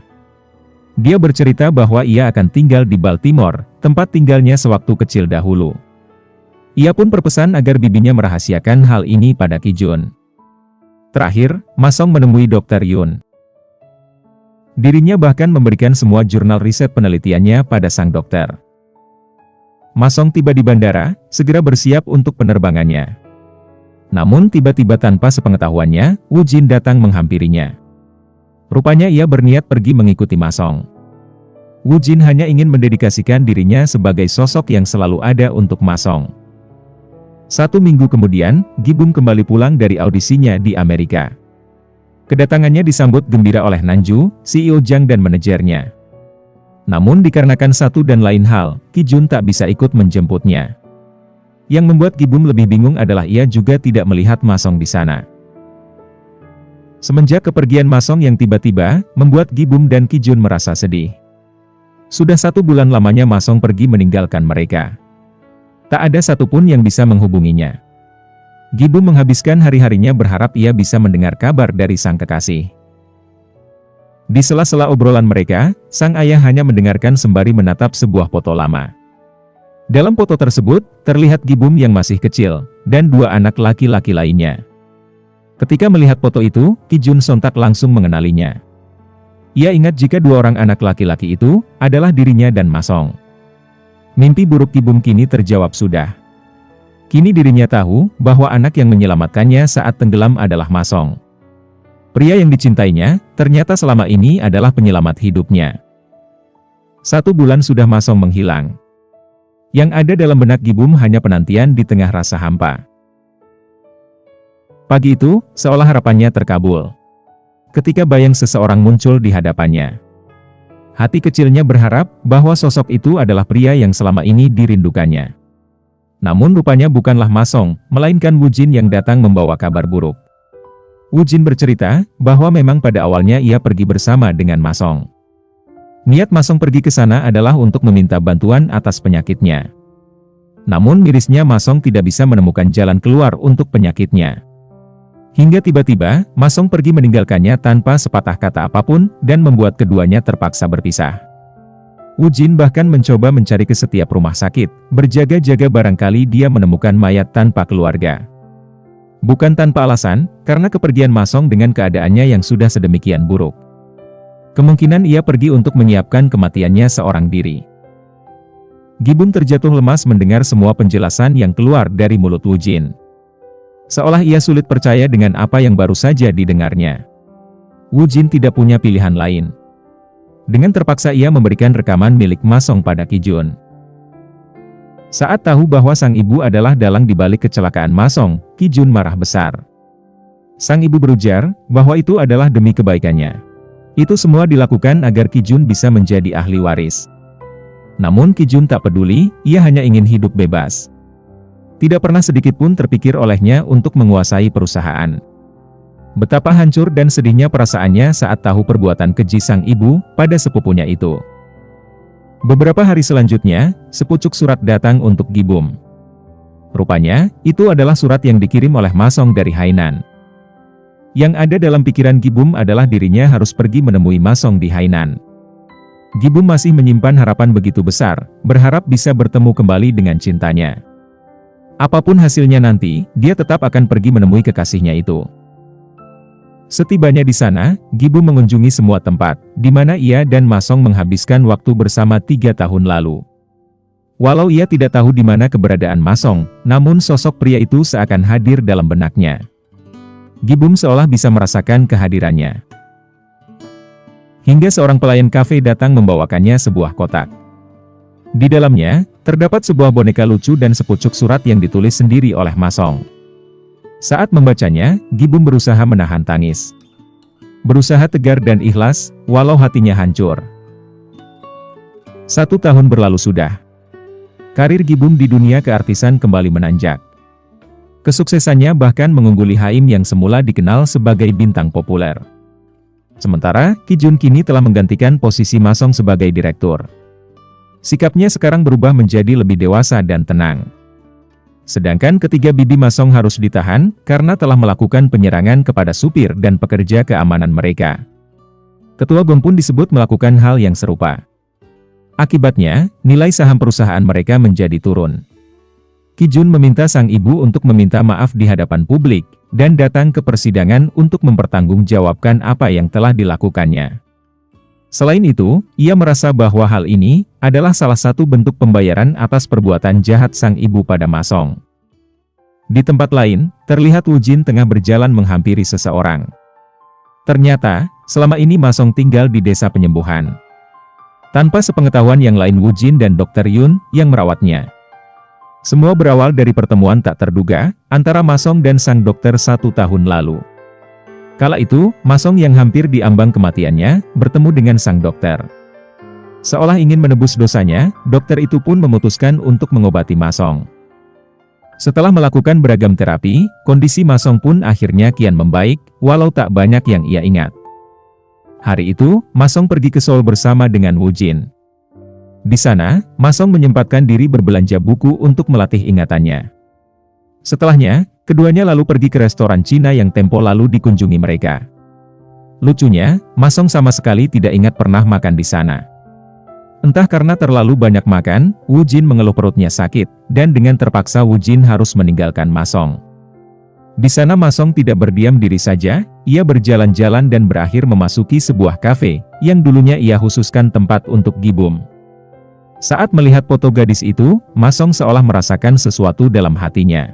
Dia bercerita bahwa ia akan tinggal di Baltimore, tempat tinggalnya sewaktu kecil dahulu. Ia pun berpesan agar bibinya merahasiakan hal ini pada Ki Jun. Terakhir, Ma Song menemui Dr. Yun. Dirinya bahkan memberikan semua jurnal riset penelitiannya pada sang dokter. Ma Song tiba di bandara, segera bersiap untuk penerbangannya. Namun tiba-tiba tanpa sepengetahuannya, Woo Jin datang menghampirinya. Rupanya ia berniat pergi mengikuti Ma Song. Woo Jin hanya ingin mendedikasikan dirinya sebagai sosok yang selalu ada untuk Ma Song. 1 minggu kemudian, Gi-bum kembali pulang dari audisinya di Amerika. Kedatangannya disambut gembira oleh Nanju, CEO Jang dan manajernya. Namun dikarenakan satu dan lain hal, Ki Jun tak bisa ikut menjemputnya. Yang membuat Gi-bum lebih bingung adalah ia juga tidak melihat Ma Song di sana. Semenjak kepergian Ma Song yang tiba-tiba, membuat Gi-bum dan Ki Jun merasa sedih. Sudah 1 bulan lamanya Ma Song pergi meninggalkan mereka. Tak ada satupun yang bisa menghubunginya. Gi-bum menghabiskan hari-harinya berharap ia bisa mendengar kabar dari sang kekasih. Di sela-sela obrolan mereka, sang ayah hanya mendengarkan sembari menatap sebuah foto lama. Dalam foto tersebut, terlihat Gibum yang masih kecil, dan dua anak laki-laki lainnya. Ketika melihat foto itu, Ki Jun sontak langsung mengenalinya. Ia ingat jika dua orang anak laki-laki itu adalah dirinya dan Ma Song. Mimpi buruk Gibum kini terjawab sudah. Kini dirinya tahu bahwa anak yang menyelamatkannya saat tenggelam adalah Ma Song. Pria yang dicintainya, ternyata selama ini adalah penyelamat hidupnya. 1 bulan sudah Ma Song menghilang. Yang ada dalam benak Gibum hanya penantian di tengah rasa hampa. Pagi itu, seolah harapannya terkabul. Ketika bayang seseorang muncul di hadapannya. Hati kecilnya berharap bahwa sosok itu adalah pria yang selama ini dirindukannya. Namun rupanya bukanlah Ma Song, melainkan Wu Jin yang datang membawa kabar buruk. Wu Jin bercerita bahwa memang pada awalnya ia pergi bersama dengan Ma Song. Niat Ma Song pergi ke sana adalah untuk meminta bantuan atas penyakitnya. Namun mirisnya Ma Song tidak bisa menemukan jalan keluar untuk penyakitnya. Hingga tiba-tiba, Ma Song pergi meninggalkannya tanpa sepatah kata apapun dan membuat keduanya terpaksa berpisah. Wu Jin bahkan mencoba mencari ke setiap rumah sakit, berjaga-jaga barangkali dia menemukan mayat tanpa keluarga. Bukan tanpa alasan, karena kepergian Ma Song dengan keadaannya yang sudah sedemikian buruk. Kemungkinan ia pergi untuk menyiapkan kematiannya seorang diri. Gibum terjatuh lemas mendengar semua penjelasan yang keluar dari mulut Wu Jin. Seolah ia sulit percaya dengan apa yang baru saja didengarnya. Wu Jin tidak punya pilihan lain. Dengan terpaksa ia memberikan rekaman milik Ma Song pada Ki Jun. Saat tahu bahwa sang ibu adalah dalang di balik kecelakaan Ma Song, Ki Jun marah besar. Sang ibu berujar bahwa itu adalah demi kebaikannya. Itu semua dilakukan agar Ki Jun bisa menjadi ahli waris. Namun Ki Jun tak peduli, ia hanya ingin hidup bebas. Tidak pernah sedikit pun terpikir olehnya untuk menguasai perusahaan. Betapa hancur dan sedihnya perasaannya saat tahu perbuatan keji sang ibu pada sepupunya itu. Beberapa hari selanjutnya, sepucuk surat datang untuk Gibum. Rupanya, itu adalah surat yang dikirim oleh Ma Song dari Hainan. Yang ada dalam pikiran Gibum adalah dirinya harus pergi menemui Ma Song di Hainan. Gibum masih menyimpan harapan begitu besar, berharap bisa bertemu kembali dengan cintanya. Apapun hasilnya nanti, dia tetap akan pergi menemui kekasihnya itu. Setibanya di sana, Gibum mengunjungi semua tempat, di mana ia dan Ma Song menghabiskan waktu bersama 3 tahun lalu. Walau ia tidak tahu di mana keberadaan Ma Song, namun sosok pria itu seakan hadir dalam benaknya. Gibum seolah bisa merasakan kehadirannya. Hingga seorang pelayan kafe datang membawakannya sebuah kotak. Di dalamnya, terdapat sebuah boneka lucu dan sepucuk surat yang ditulis sendiri oleh Ma Song. Saat membacanya, Gibum berusaha menahan tangis. Berusaha tegar dan ikhlas, walau hatinya hancur. 1 tahun berlalu sudah. Karir Gibum di dunia keartisan kembali menanjak. Kesuksesannya bahkan mengungguli Haim yang semula dikenal sebagai bintang populer. Sementara, Ki Jun kini telah menggantikan posisi Ma Song sebagai direktur. Sikapnya sekarang berubah menjadi lebih dewasa dan tenang. Sedangkan ketiga bibi Ma Song harus ditahan karena telah melakukan penyerangan kepada supir dan pekerja keamanan mereka. Ketua Gong pun disebut melakukan hal yang serupa. Akibatnya, nilai saham perusahaan mereka menjadi turun. Ki Jun meminta sang ibu untuk meminta maaf di hadapan publik, dan datang ke persidangan untuk mempertanggungjawabkan apa yang telah dilakukannya. Selain itu, ia merasa bahwa hal ini adalah salah satu bentuk pembayaran atas perbuatan jahat sang ibu pada Ma Song. Di tempat lain, terlihat Wu Jin tengah berjalan menghampiri seseorang. Ternyata, selama ini Ma Song tinggal di desa penyembuhan. Tanpa sepengetahuan yang lain Wu Jin dan Dr. Yun yang merawatnya. Semua berawal dari pertemuan tak terduga antara Ma Song dan sang dokter 1 tahun lalu. Kala itu, Ma Song yang hampir diambang kematiannya, bertemu dengan sang dokter. Seolah ingin menebus dosanya, dokter itu pun memutuskan untuk mengobati Ma Song. Setelah melakukan beragam terapi, kondisi Ma Song pun akhirnya kian membaik, walau tak banyak yang ia ingat. Hari itu, Ma Song pergi ke Seoul bersama dengan Wu Jin. Di sana, Ma Song menyempatkan diri berbelanja buku untuk melatih ingatannya. Setelahnya, keduanya lalu pergi ke restoran Cina yang tempo lalu dikunjungi mereka. Lucunya, Ma Song sama sekali tidak ingat pernah makan di sana. Entah karena terlalu banyak makan, Wu Jin mengeluh perutnya sakit, dan dengan terpaksa Wu Jin harus meninggalkan Ma Song. Di sana Ma Song tidak berdiam diri saja, ia berjalan-jalan dan berakhir memasuki sebuah kafe, yang dulunya ia khususkan tempat untuk Gibum. Saat melihat foto gadis itu, Ma Song seolah merasakan sesuatu dalam hatinya.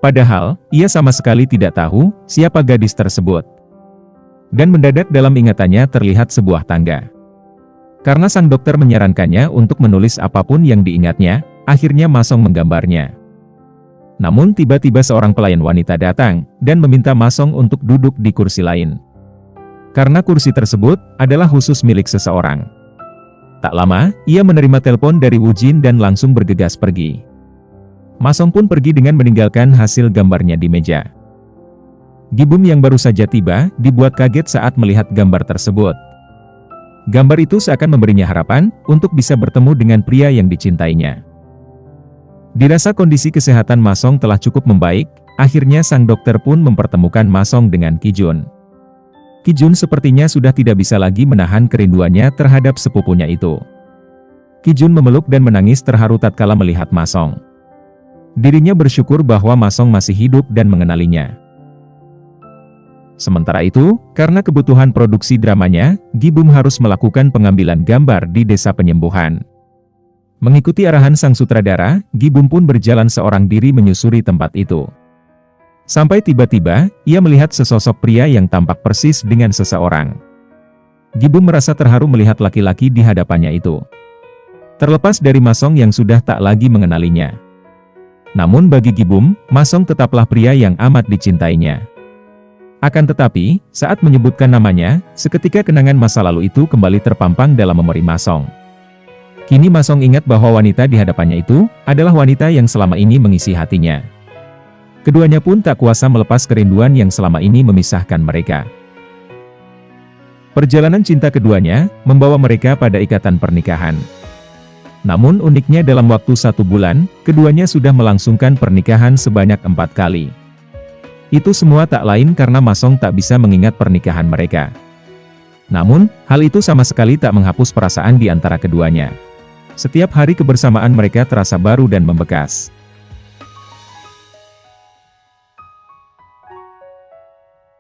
Padahal, ia sama sekali tidak tahu siapa gadis tersebut. Dan mendadak dalam ingatannya terlihat sebuah tangga. Karena sang dokter menyarankannya untuk menulis apapun yang diingatnya, akhirnya Ma Song menggambarnya. Namun tiba-tiba seorang pelayan wanita datang, dan meminta Ma Song untuk duduk di kursi lain. Karena kursi tersebut adalah khusus milik seseorang. Tak lama, ia menerima telepon dari Wu Jin dan langsung bergegas pergi. Ma Song pun pergi dengan meninggalkan hasil gambarnya di meja. Gibum yang baru saja tiba, dibuat kaget saat melihat gambar tersebut. Gambar itu seakan memberinya harapan, untuk bisa bertemu dengan pria yang dicintainya. Dirasa kondisi kesehatan Ma Song telah cukup membaik, akhirnya sang dokter pun mempertemukan Ma Song dengan Qi Jun. Qi Jun sepertinya sudah tidak bisa lagi menahan kerinduannya terhadap sepupunya itu. Qi Jun memeluk dan menangis terharu tatkala melihat Ma Song. Dirinya bersyukur bahwa Ma Song masih hidup dan mengenalinya. Sementara itu, karena kebutuhan produksi dramanya, Gibum harus melakukan pengambilan gambar di desa penyembuhan. Mengikuti arahan sang sutradara, Gibum pun berjalan seorang diri menyusuri tempat itu. Sampai tiba-tiba, ia melihat sesosok pria yang tampak persis dengan seseorang. Gibum merasa terharu melihat laki-laki di hadapannya itu. Terlepas dari Ma Song yang sudah tak lagi mengenalinya. Namun bagi Gibum, Ma Song tetaplah pria yang amat dicintainya. Akan tetapi, saat menyebutkan namanya, seketika kenangan masa lalu itu kembali terpampang dalam memori Ma Song. Kini Ma Song ingat bahwa wanita di hadapannya itu, adalah wanita yang selama ini mengisi hatinya. Keduanya pun tak kuasa melepas kerinduan yang selama ini memisahkan mereka. Perjalanan cinta keduanya, membawa mereka pada ikatan pernikahan. Namun uniknya dalam waktu 1 bulan, keduanya sudah melangsungkan pernikahan sebanyak 4 kali. Itu semua tak lain karena Ma Song tak bisa mengingat pernikahan mereka. Namun, hal itu sama sekali tak menghapus perasaan di antara keduanya. Setiap hari kebersamaan mereka terasa baru dan membekas.